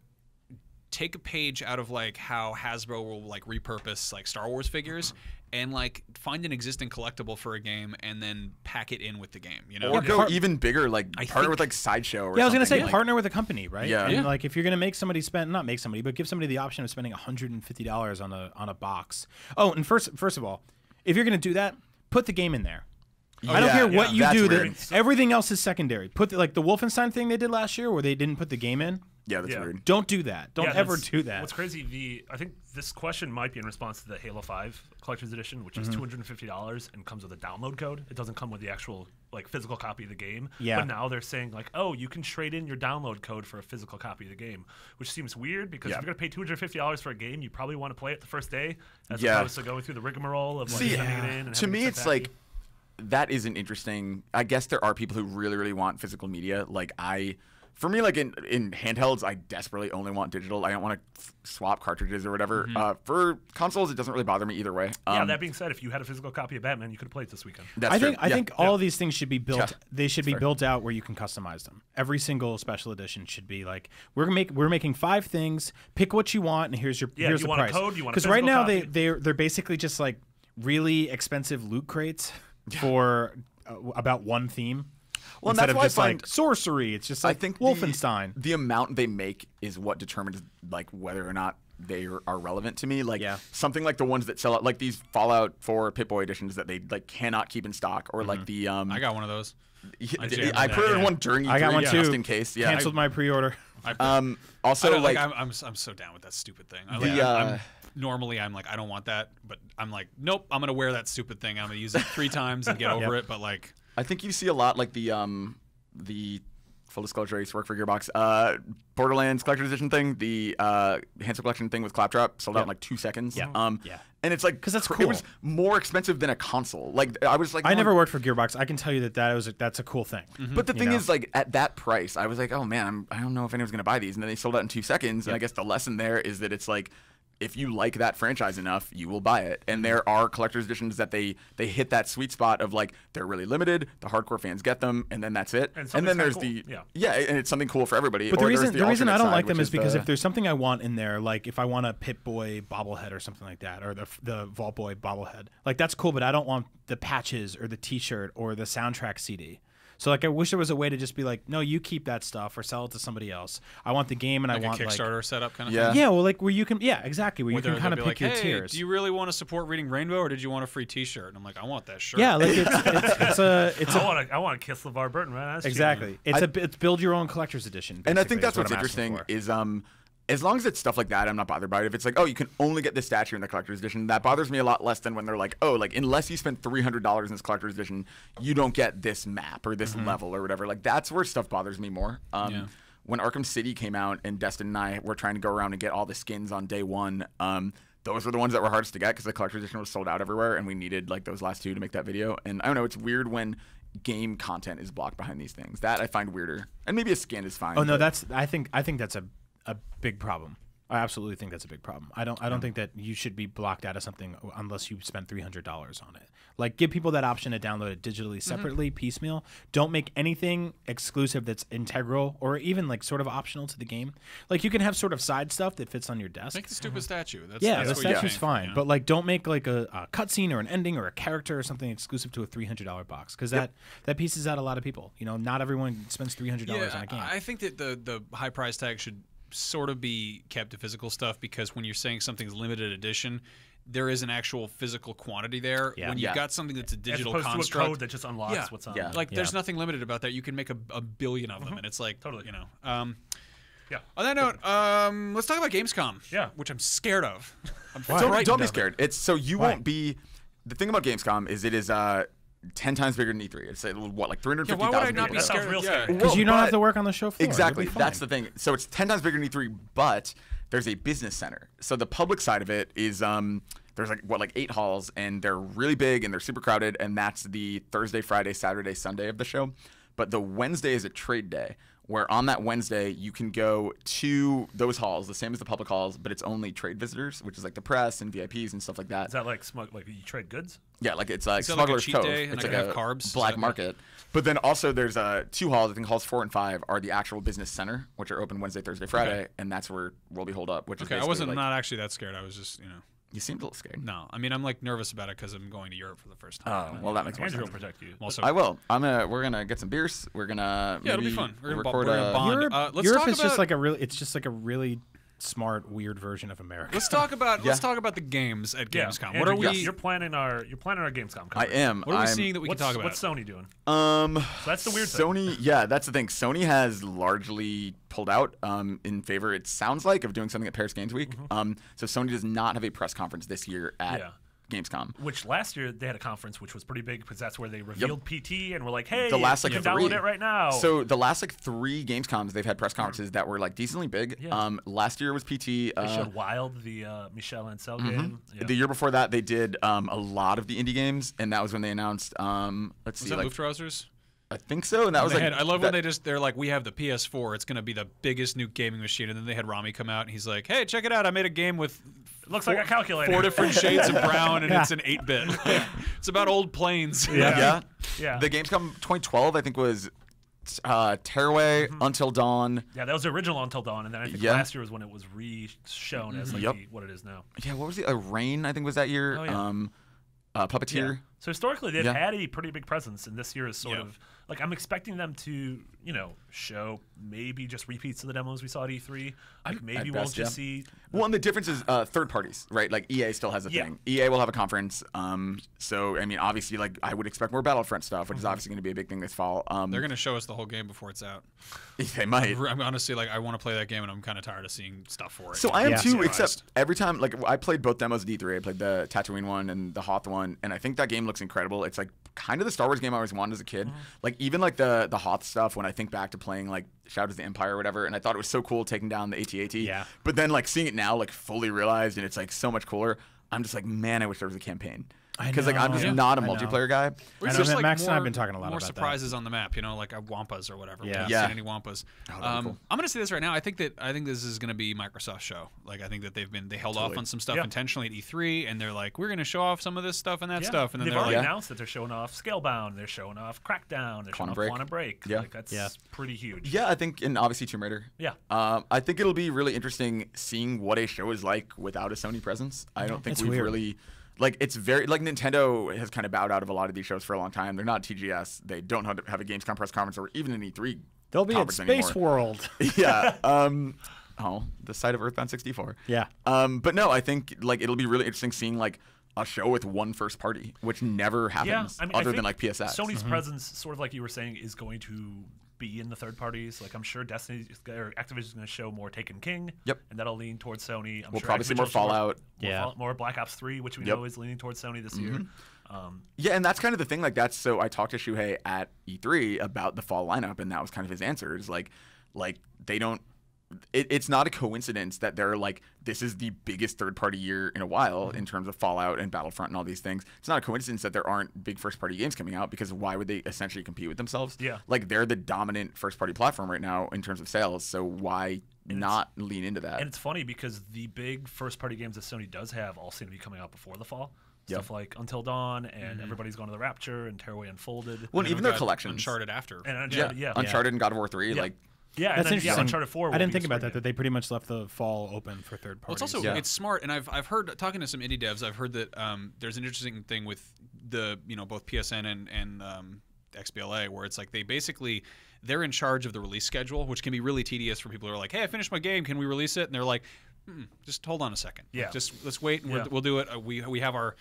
take a page out of like how Hasbro will like repurpose like Star Wars figures and like find an existing collectible for a game and then pack it in with the game, you know? Or go part- even bigger, like I partner think- with like Sideshow or Yeah, I was gonna say something. Like, partner with a company, right? Yeah. And Yeah. like if you're gonna make somebody spend, not make somebody, but give somebody the option of spending $150 on a box. Oh, and first of all, if you're gonna do that, put the game in there. I don't Yeah, care what yeah, you that's do. weird. Everything else is secondary. Put the Wolfenstein thing they did last year, where they didn't put the game in. Yeah, that's Yeah. weird. Don't do that. Don't Yeah, ever that's- do that. What's crazy, I think this question might be in response to the Halo 5 collector's edition, which is $250 and comes with a download code. It doesn't come with the actual like physical copy of the game. Yeah. But now they're saying like, oh, you can trade in your download code for a physical copy of the game, which seems weird because Yeah. if you're gonna pay $250 for a game, you probably want to play it the first day as Yeah. opposed to going through the rigmarole of like See, sending it in. And to having me, it it's sent like back. that isn't interesting. I guess there are people who really, really want physical media. Like for me, like in handhelds, I desperately only want digital. I don't want to swap cartridges or whatever. For consoles, it doesn't really bother me either way. Yeah, that being said, if you had a physical copy of Batman, you could have played it this weekend. That's I true. think I Yeah. think all of these things should be built. Yeah. They should be Fair. built out where you can customize them. Every single special edition should be like we're making 5 things. Pick what you want, and here's Yeah, here's you the want a price. code, you want a Because right physical now copy. they're basically just like really expensive loot crates for about one theme. Well, and Instead that's of why I just like find- sorcery, it's just I like think Wolfenstein. The amount they make is what determines like whether or not they are relevant to me. Like Yeah. something like the ones that sell out, like these Fallout 4 Pip-Boy editions that they like cannot keep in stock, or like the I got one of those. I jammed I that, put yeah. one during I got E3 one too. just in case. Yeah. Canceled my pre-order. Also, like I'm so down with that stupid thing. Normally I'm like I don't want that, but I'm like nope, I'm gonna wear that stupid thing. I'm gonna use it 3 times and get over it. But like I think you see a lot like the full disclosure, I used to work for Gearbox. Borderlands Collector's Edition thing, the Hansel Collection thing with Claptrap sold out in like 2 seconds. Yeah. Yeah. And it's like 'Cause that's It cool. was more expensive than a console. Like I was like, I going- never worked for Gearbox. I can tell you that's a cool thing. But the You thing know? is, like at that price, I was like, oh man, I don't know if anyone's gonna buy these. And then they sold out in 2 seconds. And I guess the lesson there is that it's like if you like that franchise enough, you will buy it. And there are collector's editions that they hit that sweet spot of like they're really limited, the hardcore fans get them, and then that's it. And then there's cool. and it's something cool for everybody. But or the reason I don't like them is because the, if there's something I want in there, like if I want a Pip-Boy bobblehead or something like that, or the Vault Boy bobblehead, like that's cool, but I don't want the patches or the T-shirt or the soundtrack CD. So like I wish there was a way to just be like, no, you keep that stuff or sell it to somebody else. I want the game and like I want a Kickstarter setup kind of thing. thing. Yeah, well, like where you can, exactly, where you can kind of pick like, your hey, tiers. Do you really want to support Reading Rainbow, or did you want a free T-shirt? And I'm like, I want that shirt. Yeah, like I want to kiss LeVar Burton, man. That's exactly. cheating. It's build your own collector's edition. And I think that's what's I'm interesting is as long as it's stuff like that, I'm not bothered by it. If it's like, oh, you can only get this statue in the collector's edition, that bothers me a lot less than when they're like, oh, like unless you spend $300 in this collector's edition, you don't get this map or this level or whatever. Like that's where stuff bothers me more. When Arkham City came out and Destin and I were trying to go around and get all the skins on day one, those were the ones that were hardest to get because the collector's edition was sold out everywhere, and we needed like those last two to make that video. And I don't know, it's weird when game content is blocked behind these things. That I find weirder. And maybe a skin is fine. Oh no, I think that's a big problem. I absolutely think that's a big problem. I don't think that you should be blocked out of something unless you spend $300 on it. Like give people that option to download it digitally separately, piecemeal. Don't make anything exclusive that's integral or even like sort of optional to the game. Like you can have sort of side stuff that fits on your desk. Make the stupid statue. That's the what statue's fine. Yeah. But like don't make like a cutscene or an ending or a character or something exclusive to a $300 box because that pieces out a lot of people. You know, not everyone spends $300 on a game. I think that the high price tag should sort of be kept to physical stuff because when you're saying something's limited edition, there is an actual physical quantity there. Yeah. When you've got something that's a digital as opposed construct, to a code that just unlocks what's on. Yeah. Like there's nothing limited about that. You can make a billion of them, and it's like Totally. you know. Yeah. On that note, let's talk about Gamescom. Yeah. Which I'm scared of. I'm Don't frightened be of scared. it. It's so you won't be. The thing about Gamescom is it is 10 times bigger than E3. It's what, like 350,000 why would I not people. be That sounds scared? real Yeah. scary. Because you don't Well, have to work on the show floor. Exactly. You'll be That's fine. the thing. So it's 10 times bigger than E3, but there's a business center. So the public side of it is there's like 8 halls, and they're really big and they're super crowded, and that's the Thursday, Friday, Saturday, Sunday of the show. But the Wednesday is a trade day, where on that Wednesday you can go to those halls, the same as the public halls, but it's only trade visitors, which is like the press and VIPs and stuff like that. Is that like you trade goods? Yeah, like it's like Is that like a Smuggler's cheat Cove. day and It's I like can a have carbs? black Is that- market. But then also there's 2 halls. I think halls 4 and 5 are the actual business center, which are open Wednesday, Thursday, Friday, and that's where we'll be holed up. Which is Okay, I basically wasn't like, not actually that scared. I was just You seemed a little scared. no. I mean I'm like nervous about it because I'm going to Europe for the first Oh, time. well, that makes more Andrew will sense. protect you. I'm also I will. We're gonna get some beers. We're gonna Yeah, it'll be maybe fun. We're gonna record bond. Europe, let's Europe talk is just about- like a really smart, weird version of America. Let's talk about the games at Yeah. Gamescom. Andrew, What are we? You're planning our Gamescom I coverage. am. What are we I'm- seeing that we can talk about? What's Sony doing? So that's the weird thing. Sony, yeah, that's the thing. Sony has largely pulled out in favor, it sounds like, of doing something at Paris Games Week. So Sony does not have a press conference this year at Gamescom. Which last year they had a conference which was pretty big because that's where they revealed PT and were like, hey, The last you like can 3. download it right now. So the last like 3 Gamescoms, they've had press conferences that were like decently big. Yeah. Last year was PT. they showed Wild, the Michel Ancel game. Yeah. The year before that, they did a lot of the indie games, and that was when they announced. Let's Was see, that like Luftrausers? I think so, and that was like. I love when they're like, we have the PS4. It's going to be the biggest new gaming machine. And then they had Rami come out, and he's like, hey, check it out. I made a game with Looks like a calculator. 4 different shades of brown, and it's an 8-bit. It's about old planes. Yeah. Yeah. The Gamescom 2012, I think, was Tearaway, Until Dawn. Yeah, that was the original Until Dawn, and then I think Yeah. last year was when it was re-shown as like what it is now. Yeah, what was it? Rain, I think, was that year. Oh, yeah. Puppeteer. Yeah. So historically, they've Yeah. had a pretty big presence, and this year is sort Yeah. of like I'm expecting them to, show maybe just repeats of the demos we saw at E3. Like maybe at we'll best, just yeah. see. Well, and the difference is third parties, right? Like EA still has a Yeah. thing. EA will have a conference. So I mean, obviously, like I would expect more Battlefront stuff, which is obviously going to be a big thing this fall. They're going to show us the whole game before it's out. They might. I'm honestly like, I want to play that game, and I'm kind of tired of seeing stuff for it. So I am Yeah. too, Yeah. except every time, like I played both demos at E3. I played the Tatooine one and the Hoth one, and I think that game looks incredible. It's like kind of the Star Wars game I always wanted as a kid. Like even like the Hoth stuff, when I think back to playing like Shadows of the Empire or whatever, and I thought it was so cool taking down the AT-AT. Yeah. But then like seeing it now like fully realized, and it's like so much cooler. I'm just like, man, I wish there was a campaign. Because like I'm just not a I know. multiplayer guy. Or I it's know, just, Max and I have more- been talking a lot more about surprises on the map, you know, like Wampas or whatever. Yeah. We haven't Yeah. seen any Wampas. Oh, that'd be cool. I'm gonna say this right now. I think this is gonna be Microsoft's show. Like I think that they held off on some stuff Yeah. intentionally at E3, and they're like, we're gonna show off some of this stuff and that Yeah. stuff, and then they've they're already like, announced that they're showing off Scalebound, they're showing off Crackdown, they're showing off Quantum Break. Yeah. Like, that's Yeah. pretty huge. Yeah, I think, and obviously Tomb Raider. Yeah. I think it'll be really interesting seeing what a show is like without a Sony presence. I don't think It's we've weird. really. Like, it's very, like, Nintendo has kind of bowed out of a lot of these shows for a long time. They're not TGS. They don't have a Gamescom press conference or even an E3 They'll be at conference Space anymore. World. Yeah. The site of Earthbound 64. Yeah. But no, I think, like, it'll be really interesting seeing, like, a show with one first party, which never happens I other think than, like, PSX. Sony's presence, sort of like you were saying, is going to be in the third parties. Like I'm sure Destiny or Activision's going to show more Taken King. Yep. And that'll lean towards Sony. I'm We'll sure probably see Activision more will show Fallout. Yeah. more Black Ops 3, which we Yep. know is leaning towards Sony this year. Yeah, and that's kind of the thing. Like, that's so I talked to Shuhei at E3 about the fall lineup, and that was kind of his answer. Is like they don't. It's not a coincidence that they're like, this is the biggest third-party year in a while in terms of Fallout and Battlefront and all these things. It's not a coincidence that there aren't big first-party games coming out, because why would they essentially compete with themselves? Yeah. Like, they're the dominant first-party platform right now in terms of sales, so why not lean into that? And it's funny because the big first-party games that Sony does have all seem to be coming out before the fall. Yep. Stuff like Until Dawn and Everybody's Going to the Rapture and Tearaway Unfolded. Well, and even we've their got collections. Uncharted after. And Yeah. Uncharted, yeah. Uncharted and God of War 3, Yeah. like, Yeah, and That's then, interesting. Uncharted 4 I will didn't be think a about spring that they pretty much left the fall open for third Well, it's parties. also Yeah. it's smart, and I've heard, talking to some indie devs, I've heard that there's an interesting thing with the both PSN and XBLA, where it's like they're in charge of the release schedule, which can be really tedious for people who are like, hey, I finished my game, can we release it? And they're like, just hold on a second. Yeah. Just let's wait, and Yeah. we'll do it. We have our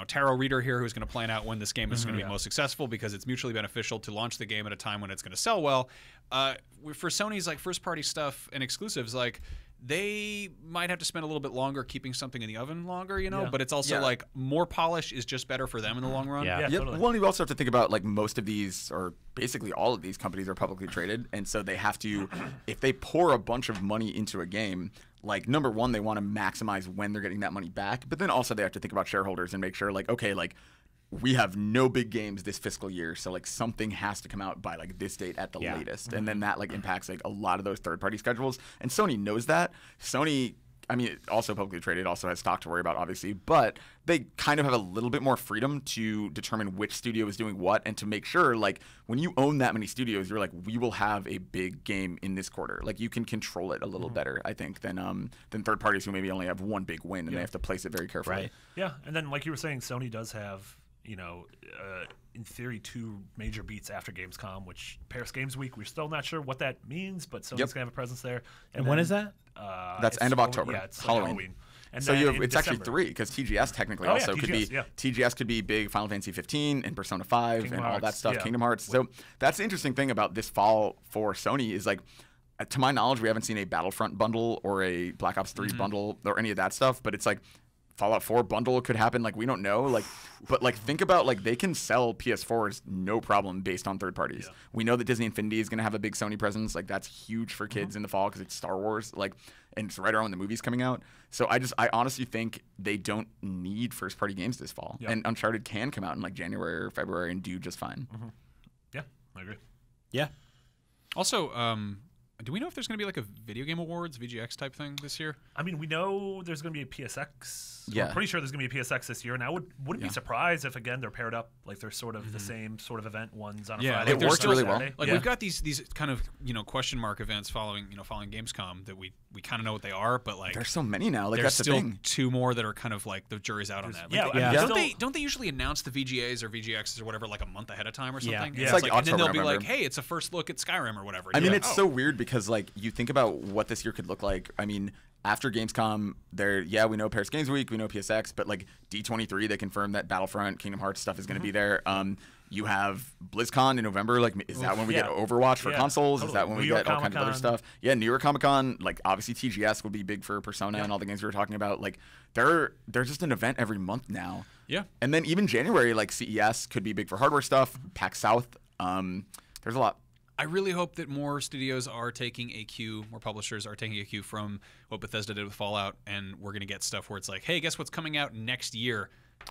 tarot reader here who's going to plan out when this game is going to be most successful, because it's mutually beneficial to launch the game at a time when it's going to sell well. For Sony's like first party stuff and exclusives, like they might have to spend a little bit longer keeping something in the oven longer, Yeah. but it's also Yeah. like more polish is just better for them in the long run. Yeah. Yeah, Yep. totally. Well, you also have to think about, like, most of these, or basically all of these companies are publicly traded, and so they have to, if they pour a bunch of money into a game, like, number one, they want to maximize when they're getting that money back, but then also they have to think about shareholders and make sure, like, okay, like, we have no big games this fiscal year, so like something has to come out by like this date at the latest, and then that like impacts like a lot of those third-party schedules, and Sony knows that. Sony, I mean, also publicly traded, also has stock to worry about, obviously, but they kind of have a little bit more freedom to determine which studio is doing what, and to make sure, like, when you own that many studios, you're like, we will have a big game in this quarter. Like, you can control it a little better, I think, than third parties who maybe only have one big win, and they have to place it very carefully. Right. Yeah, and then like you were saying, Sony does have, in theory, 2 major beats after Gamescom, which Paris Games Week, we're still not sure what that means, but Sony's going to have a presence there. And when is that? That's it's end of October, Yeah, it's like Halloween. Halloween. And So then you have, in it's actually December- 3, because TGS technically Oh, yeah, also could TGS, be yeah. TGS could be big Final Fantasy 15 and Persona 5 Kingdom and all that Hearts, stuff, yeah. Kingdom Hearts. So that's the interesting thing about this fall for Sony is, like, to my knowledge, we haven't seen a Battlefront bundle or a Black Ops 3 bundle or any of that stuff, but it's like Fallout 4 bundle could happen, like, we don't know, like, but like, think about, like, they can sell PS4s no problem based on third parties. We know that Disney Infinity is going to have a big Sony presence, like, that's huge for kids in the fall because it's Star Wars, like, and it's right around when the movie's coming out. So I honestly think they don't need first party games this fall, and Uncharted can come out in like January or February and do just fine. Yeah, I agree. Yeah. Also, do we know if there's going to be like a video game awards, VGX type thing this year? I mean, we know there's going to be a PSX. Yeah. We're pretty sure there's going to be a PSX this year, and I wouldn't be surprised if, again, they're paired up, like they're sort of the same sort of event. One's on a Friday. it one's works on a really well. Saturday. Like Yeah. we've got these kind of question mark events following Gamescom that we kind of know what they are, but like There's so many now, like, there's that's the still thing. 2 more that are kind of like the jury's out on that. Like, Yeah, I mean, Yeah. Don't they usually announce the VGAs or VGXs or whatever like a month ahead of time or Yeah. something? Yeah. And It's like and then they'll October, be like, November. hey, it's a first look at Skyrim or whatever. I You're mean, like, it's oh. so weird because, like, you think about what this year could look like. I mean, after Gamescom, we know Paris Games Week, we know PSX, but like D23, they confirmed that Battlefront, Kingdom Hearts stuff is going to be there. You have BlizzCon in November. Like, is that when we get Overwatch for consoles? Totally. Is that when we New York get all kinds of other Comic-Con. stuff? Yeah, New York Comic-Con. Like, obviously TGS would be big for Persona and all the games we were talking about. Like, they're just an event every month now. Yeah. And then even January, like CES could be big for hardware stuff. PAX South. There's a lot. I really hope that more studios are taking a cue, more publishers are taking a cue from what Bethesda did with Fallout, and we're going to get stuff where it's like, hey, guess what's coming out next year?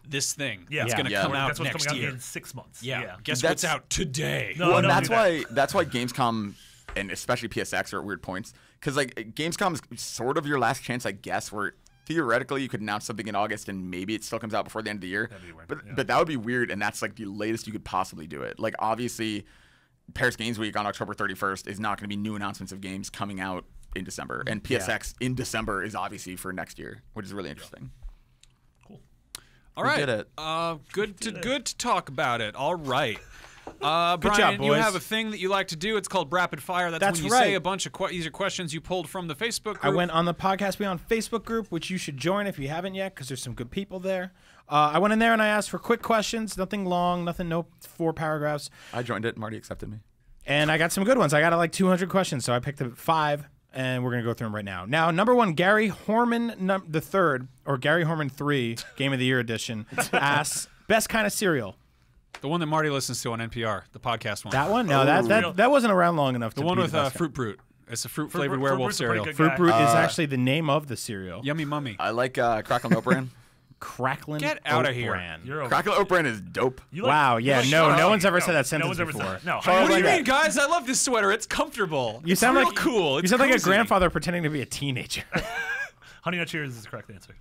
this thing. Yeah. It's going to Yeah. come out That's what's next coming year. out in 6 months. Yeah. Guess That's- what's out today? No, Well, and don't that's do that. why Gamescom and especially PSX are at weird points because like Gamescom is sort of your last chance, I guess, where theoretically you could announce something in August and maybe it still comes out before the end of the year. That'd be weird, But yeah. but that would be weird, and that's like the latest you could possibly do it. Like obviously, Paris Games Week on October 31st is not going to be new announcements of games coming out in December, and PSX in December is obviously for next year, which is really interesting. All right. did it. Good to talk about it. All right. Brian, you boys. have a thing that you like to do. It's called Rapid Fire. That's when you right. say a bunch of these are questions you pulled from the Facebook group. I went on the Podcast Beyond Facebook group, which you should join if you haven't yet, because there's some good people there. I went in there and I asked for quick questions, nothing long, no 4 paragraphs, I joined it. Marty accepted me. and I got some good ones. I got like 200 questions, so I picked up 5, and we're gonna go through them right now. Now, number 1, Gary Horman the third, or Gary Horman 3, Game of the Year edition, asks best kind of cereal. The one that Marty listens to on NPR, the podcast one. That one? No, that wasn't around long enough. the to one be with the best Fruit Brute. It's a fruit flavored Fruit werewolf Brute's a pretty cereal. good Fruit guy. Brute is actually the name of the cereal. Yummy Mummy. I like Crackle Oat Bran. Cracklin' Get outta Oat here. Bran. You're over. Crackle Oat Bran is dope. You Wow, you yeah, no Sharky. one's ever said that sentence no one's ever before. Said, no, What Honey do you Nut mean, guys? I love this sweater. It's comfortable. You It's sound real like cool. You It's sound like a cozy. grandfather pretending to be a teenager. Honey Nut Cheers is the correct answer.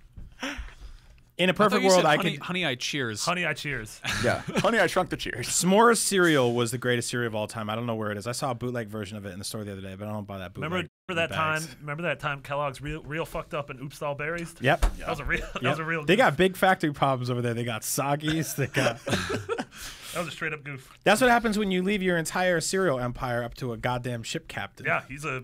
In a I thought perfect you world, said I honey, could. honey, I cheers. Honey I Cheers. Yeah. Honey, I Shrunk the Cheers. S'mores cereal was the greatest cereal of all time. I don't know where it is. I saw a bootleg version of it in the store the other day, but I don't buy that bootleg. Remember in that bags. time? Remember that time Kellogg's real fucked up and Oops All Berries? Yep. That was a real. That was a real. They goof. got big factory problems over there. They got soggies. They got. That was a straight up goof. That's what happens when you leave your entire cereal empire up to a goddamn ship captain. Yeah, he's A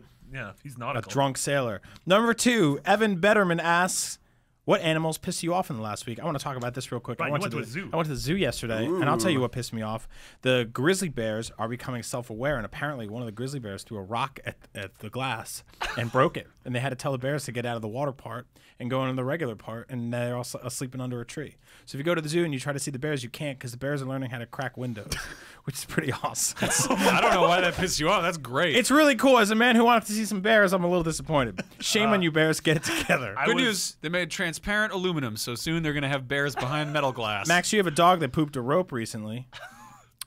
nautical. drunk sailor. Number 2, Evan Betterman asks, what animals pissed you off in the last week? I want to talk about this real quick. Right, I you went to a the zoo. I went to the zoo yesterday, and I'll tell you what pissed me off. The grizzly bears are becoming self-aware, and apparently one of the grizzly bears threw a rock at the glass and broke it. And they had to tell the bears to get out of the water part and go into the regular part, and they're all sleeping under a tree. So if you go to the zoo and you try to see the bears, you can't, because the bears are learning how to crack windows, which is pretty awesome. I don't know why that pissed you off. That's great. It's really cool. As a man who wanted to see some bears, I'm a little disappointed. Shame on you, bears. Get it together. I Good was- news. They made transparent aluminum, so soon they're going to have bears behind metal glass. Max, you have a dog that pooped a rope recently,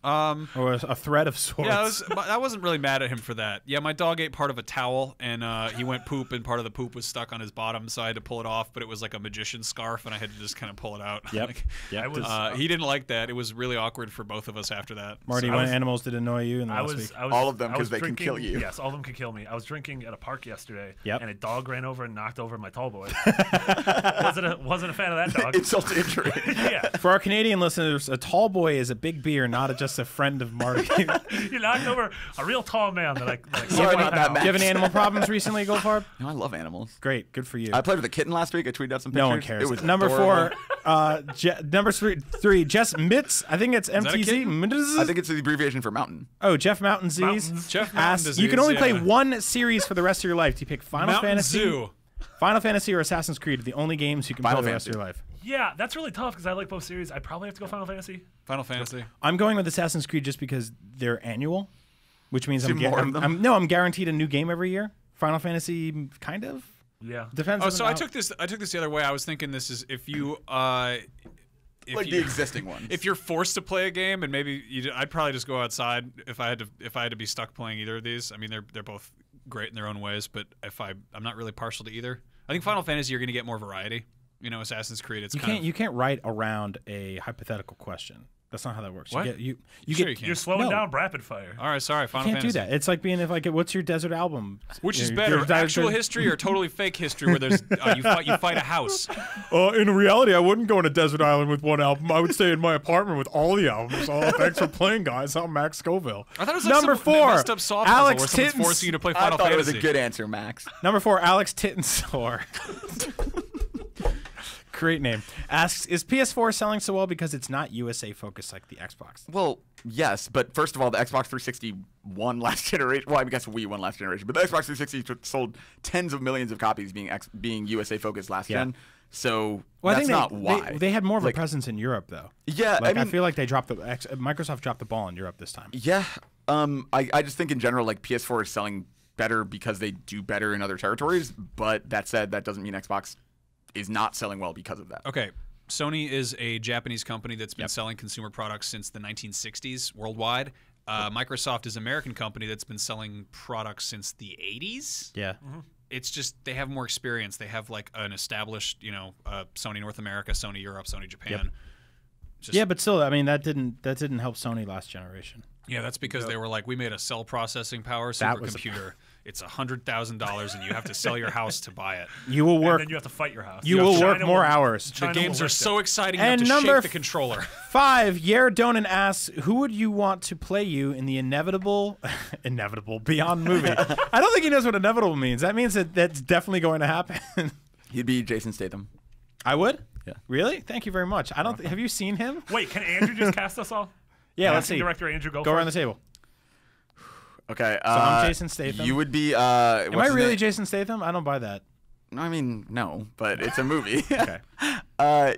or a thread of sorts. Yeah, I wasn't really mad at him for that. Yeah, my dog ate part of a towel, and he went poop, and part of the poop was stuck on his bottom, so I had to pull it off, but it was like a magician's scarf, and I had to just kind of pull it out. Yep. Like, Yep. I was. he didn't like that. It was really awkward for both of us after that. Marty, I what was- animals did annoy you in the I last was, week? I was. All of them, I 'cause was they can kill drinking- you. Yes, all of them can kill me. I was drinking at a park yesterday, Yep. and a dog ran over and knocked over my tall boy. wasn't a fan of that dog. Insult to injury. Yeah, For our Canadian listeners, a tall boy is a big beer, not just a friend of Marty. you knocked over a real tall man that I Sorry about that, Do Max. you have any animal problems recently, Goldfarb? No, I love animals. Great, good for you. I played with a kitten last week. I tweeted out some pictures. No one cares. It was Number adorable. 4, number 3, Jess Mitz. I think it's that a MTZ. kitten? Mitz? I think it's the abbreviation for mountain. Oh, Jeff Mountain Z's. Mountains. Jeff asks, Mountain you can Disease, only play yeah. one series for the rest of your life. Do you pick Final Mountain Fantasy? Zoo. Final Fantasy or Assassin's Creed are the only games you can Final play the rest of Fantasy. your life. Yeah, that's really tough because I like both series. I probably have to go Final Fantasy. Final Fantasy. I'm going with Assassin's Creed just because they're annual, which means See more of them? I'm guaranteed a new game every year. Final Fantasy, kind of. Yeah. Depends. Oh, on so I how- took this the other way. I was thinking this is if you if Like you, the existing ones. if you're forced to play a game and maybe I'd probably just go outside if I had to be stuck playing either of these. I mean they're both great in their own ways, but if I'm not really partial to either. I think Final Fantasy you're going to get more variety. You know, Assassin's Creed it's You can't write around a hypothetical question. That's not how that works. What? You Sure get you can. You're slowing No. down rapid fire. All right, sorry, Final you can't Fantasy. do that. It's like being what's your desert album? Which is Your- better, your- actual history or totally fake history where there's you fight a house? In reality, I wouldn't go on a desert island with one album. I would stay in my apartment with all the albums. Oh, thanks for playing, guys. I'm Max Scoville. I thought it was like Number some 4, messed up soft Alex puzzle where someone's Tittens. forcing you to play I Final thought Fantasy. it was a good answer, Max. Number 4, Alex Tittensor. Great name. Asks, is PS4 selling so well because it's not USA focused like the Xbox? Well, yes, but first of all, the Xbox 360 won last generation. Well, I guess Wii won last generation, but the Xbox 360 sold tens of millions of copies being USA focused last gen. So Well, that's I not think why. they had more of Like, a presence in Europe, though. Yeah, Like, I I mean, feel like Microsoft dropped the ball in Europe this time. yeah. I just think in general, like PS4 is selling better because they do better in other territories. But that said, that doesn't mean Xbox is not selling well because of that. Okay, Sony is a Japanese company that's been selling consumer products since the 1960s worldwide. Microsoft is an American company that's been selling products since the 80s. Yeah. It's just they have more experience. They have like an established, Sony North America, Sony Europe, Sony Japan. Yeah, but still, I mean, that didn't help Sony last generation. Yeah, that's because they were like, we made a cell processing power That was supercomputer. It's $100,000, and you have to sell your house to buy it. You will work. And then you have to fight your house. You will work China more will- hours. The China games will are lift so it. exciting, you And have to number shake the controller. 5, Yer Donan asks, who would you want to play you in the inevitable Beyond movie? I don't think he knows what inevitable means. That means that that's definitely going to happen. He'd be Jason Statham. I would? Yeah. Really? Thank you very much. I don't. Have you seen him? Wait, can Andrew just cast us all? Yeah, let's Casting see. Director Andrew, go Go around the first. table. Okay. So I'm Jason Statham. You would be. Am I really Jason Statham? I don't buy that. No, I mean, no, but it's a movie. Okay.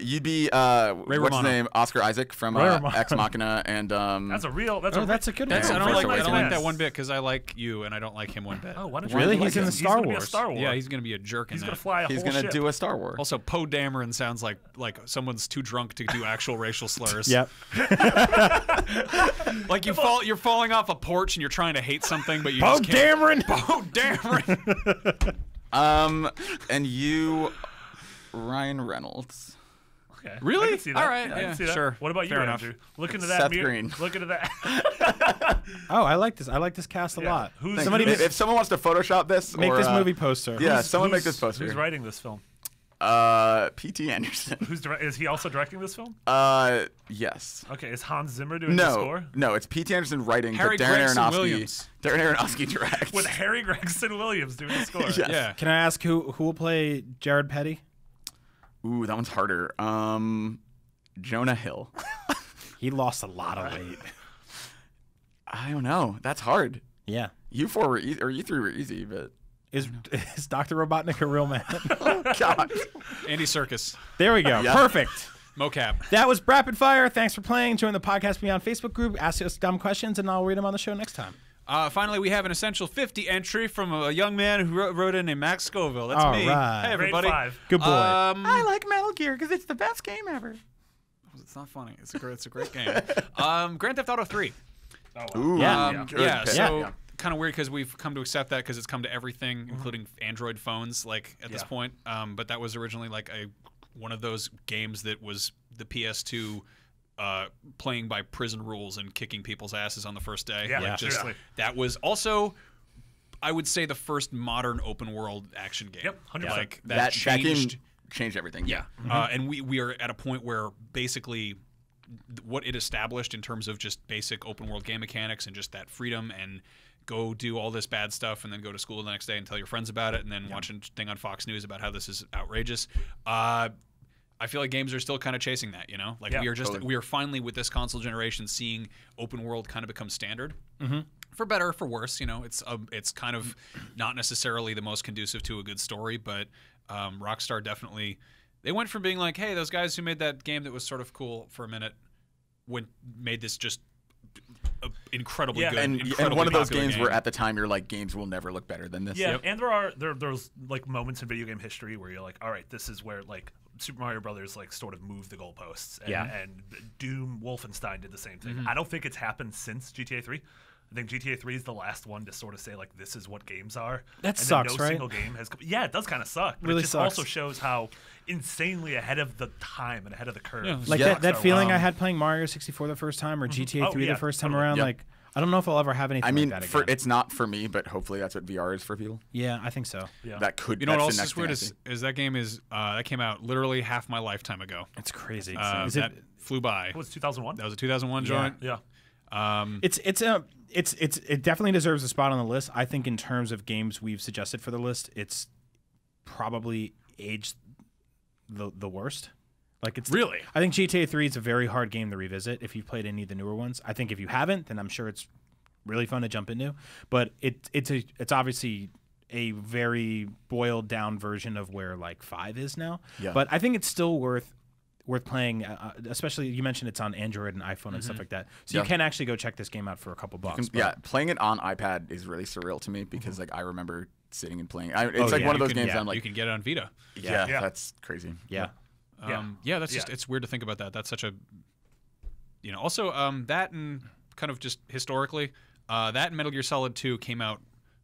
You'd be what's his Romano. name? Oscar Isaac from Ray Romano. Ex Machina, and That's a real. That's Oh, a. that's a good That's, one. I don't like. Nice I don't like man. that one bit because I like you and I don't like him one bit. Oh, why don't you Really? like He's in him? the He's Star gonna be a Wars. Star Wars. Yeah, he's gonna be a jerk in He's that. gonna fly a he's whole gonna ship. do a Star Wars. Also, Poe Dameron sounds like someone's too drunk to do actual racial slurs. Yep. Like you're falling off a porch and you're trying to hate something, but you Oh, just can't. Dameron. Poe Dameron. And you, Ryan Reynolds. Okay. Really? I can see that. All right, I can yeah, see that. sure. What about Fair you, enough. Andrew? Look into that Seth mirror. Green. Look into that. Oh, I like this. I like this cast a lot. Who's Somebody if someone wants to Photoshop this, make or, this movie poster. Yeah, someone make who's- this poster. Who's writing this film? P.T. Anderson. Is he also directing this film? Yes. Okay, is Hans Zimmer doing the No, score? no, it's P.T. Anderson writing, Harry but Darren Gregson Aronofsky. Williams. Darren Aronofsky directs. With Harry Gregson Williams doing the score. Yes. Yeah. Can I ask who will play Jared Petty? Ooh, that one's harder. Jonah Hill. He lost a lot of weight. I don't know. That's hard. Yeah. You four were easy, or you three were easy, but Is Dr. Robotnik a real man? oh god. Andy Serkis. There we go. Yeah. Perfect. Mocap. That was Rapid Fire. Thanks for playing. Join the Podcast Beyond Facebook group. Ask us dumb questions, and I'll read them on the show next time. Finally, we have an Essential 50 entry from a young man who wrote in named Max Scoville. That's All me. right. Hey, Grade everybody. 5. Good boy. I like Metal Gear because it's the best game ever. It's not funny. It's a great game. Grand Theft Auto 3. Oh, wow. Ooh, Yeah. good Yeah, pick. so Yeah. kind of weird because we've come to accept that because it's come to everything, including Android phones, like at this point. But that was originally like one of those games that was the PS2 playing by prison rules and kicking people's asses on the first day. Yeah, Like, just seriously. that was also, I would say, the first modern open world action game. Yep, 100%. Like that changed. game changed everything. Yeah, and we are at a point where basically what it established in terms of just basic open world game mechanics and just that freedom and go do all this bad stuff and then go to school the next day and tell your friends about it and then watch a thing on Fox News about how this is outrageous. I feel like games are still kind of chasing that, you know? Like Yeah, we are just totally. we are finally with this console generation seeing open world kind of become standard. For better or for worse, you know, it's kind of not necessarily the most conducive to a good story, but Rockstar definitely, they went from being like, hey, those guys who made that game that was sort of cool for a minute made this just incredibly good. And incredibly one of those popular games game. where at the time you're like, games will never look better than this. Yeah, and there's like moments in video game history where you're like, all right, this is where like Super Mario Brothers like sort of moved the goalposts. And, Yeah. and Doom, Wolfenstein did the same thing. I don't think it's happened since GTA 3. I think GTA 3 is the last one to sort of say like this is what games are. That and sucks, then no right? single game has. Yeah, it does kind of suck. But Really it just sucks. also shows how insanely ahead of the time and ahead of the curve. Yeah. Like Yeah. that feeling Rockstar I had playing Mario 64 the first time or GTA 3 Oh, yeah, the first time totally. around. Yep. Like, I don't know if I'll ever have anything I mean, like that for again. it's not for me, but hopefully that's what VR is for people. Yeah, I think so. Yeah. That could. You know what that's else the next is weird thing I is see. that game is that came out literally half my lifetime ago. It's crazy. That Is it? flew by. What was it, 2001? That was a 2001 joint. Yeah. It definitely deserves a spot on the list. I think in terms of games we've suggested for the list, it's probably aged the worst. Like it's Really? I think GTA 3 is a very hard game to revisit if you've played any of the newer ones. I think if you haven't, then I'm sure it's really fun to jump into. But it's obviously a very boiled down version of where like 5 is now. Yeah. But I think it's still worth playing, especially you mentioned it's on Android and iPhone and stuff like that. So you Yeah. can actually go check this game out for a couple bucks. but- Yeah, playing it on iPad is really surreal to me because like I remember sitting and playing. It's Oh, like yeah, one of you those can- games yeah, I'm like, you can get it on Vita. yeah, Yeah. that's crazy. yeah. Yeah, that's just it's weird to think about that. That's such a also that and kind of just historically that and Metal Gear Solid 2 came out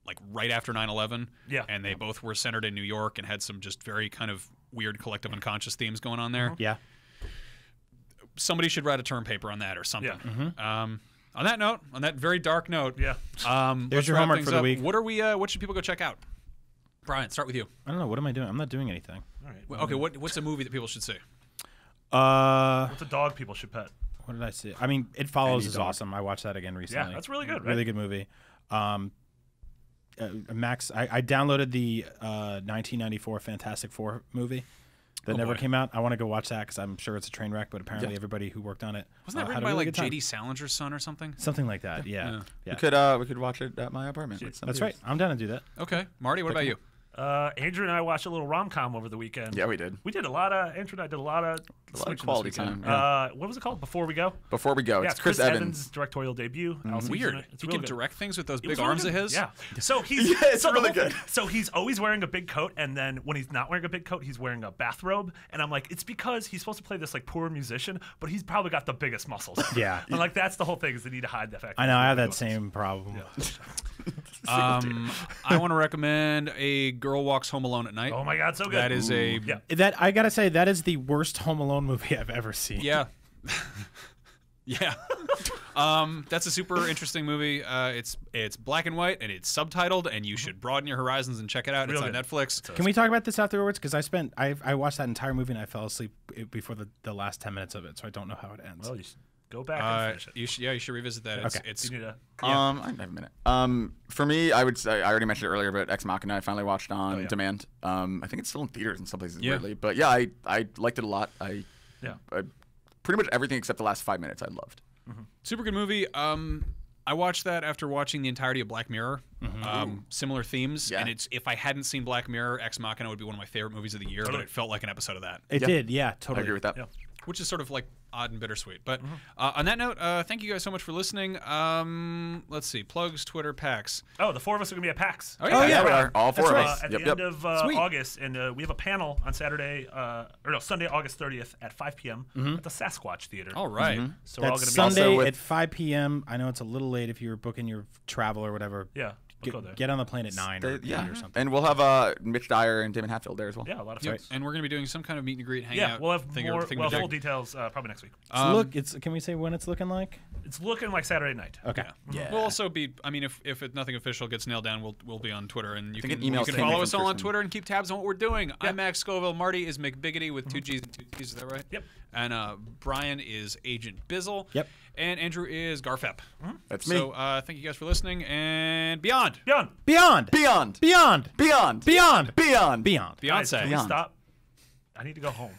like right after 9/11. Yeah. And they both were centered in New York and had some just very kind of weird collective unconscious themes going on there. Yeah. Somebody should write a term paper on that or something. Yeah. On that note, on that very dark note, Yeah. There's your homework for the week. What are we? What should people go check out? Brian, start with you. I don't know. What am I doing? I'm not doing anything. All right. Okay, what's a movie that people should see? What's a dog people should pet? What did I see? I mean, It Follows Any is dog. awesome. I watched that again recently. Yeah, that's really good, right? Really good movie. Max, I downloaded the 1994 Fantastic Four movie that never came out. I want to go watch that because I'm sure it's a train wreck, but apparently everybody who worked on it Wasn't that had written a by really like good time. J.D. Salinger's son or something? Something like that. Yeah. We could watch it at my apartment. with some That's beers. right. I'm down to do that. Okay, Marty, what about you? Andrew and I watched a little rom-com over the weekend. Yeah, we did. We did a lot of. Andrew and I did a lot of switching quality this weekend. time, yeah. What was it called? Before We Go. Before we go, Yeah, it's Chris Evans. directorial debut. Allison's in Weird. it. It's He really can good. direct things with those It big was really arms good. of his. Yeah. So he's it's so the really whole thing- good. So he's always wearing a big coat, and then when he's not wearing a big coat, he's wearing a bathrobe. And I'm like, it's because he's supposed to play this like poor musician, but he's probably got the biggest muscles. Yeah. And like that's the whole thing is they need to hide the fact. I know. I have that he's really same problem. I want to recommend A Girl Walks Home Alone at Night. Oh my God, so good. That is a Yeah. That I gotta say, that is the worst Home Alone movie I've ever seen. yeah. Yeah. That's a super interesting movie. It's black and white and it's subtitled, and you should broaden your horizons and check it out. It's Real on good. Netflix. Can we talk about this afterwards? Because I watched that entire movie and I fell asleep before the last 10 minutes of it, so I don't know how it ends. Well, you should go back and finish it. You should revisit that. It's, Okay. it's You need to. I have a minute. For me, I would say I already mentioned it earlier, but Ex Machina I finally watched on demand. I think it's still in theaters in some places weirdly, but yeah, I liked it a lot. I pretty much everything except the last 5 minutes I loved. super good movie. I watched that after watching the entirety of Black Mirror. Similar themes, Yeah. and it's if I hadn't seen Black Mirror, Ex Machina would be one of my favorite movies of the year. Totally. But it felt like an episode of that, It did, yeah, totally. I agree with that. Yeah. which is sort of like odd and bittersweet. But on that note, thank you guys so much for listening. Let's see, plugs, Twitter, PAX. Oh, the four of us are going to be at PAX. Oh yeah. Yeah, we are all four That's of right. us. At Yep, the yep. end of August, and we have a panel on Sunday, August 30th at 5 p.m. at the Sasquatch Theater. All right. So we're all That's going to be Sunday with- at 5 p.m. I know it's a little late if you're booking your travel or whatever. Yeah, we'll go there. Get on the plane at 9 or, Yeah, 8 or something. and we'll have Mitch Dyer and Damon Hatfield there as well. Yeah, a lot of Yep. fun. And we're going to be doing some kind of meet and greet hangout. Yeah, we'll have thing more, thing well, to do. full details probably next week. Can we say when it's looking like? It's looking like Saturday night. Okay. Yeah. We'll also be. I mean, if nothing official gets nailed down, we'll be on Twitter, and you think can, an email you can came in follow from us all on Tristan. Twitter and keep tabs on what we're doing. I'm Max Scoville. Marty is McBiggity with two G's and two T's. Is that right? Yep. And Brian is Agent Bizzle. Yep. And Andrew is Garfep. That's me. So thank you guys for listening, and beyond. Beyond. Beyond. Beyond. Beyond. Beyond. Beyond. Beyond. Beyond. Guys, Beyonce. can we Beyond. stop? I need to go home.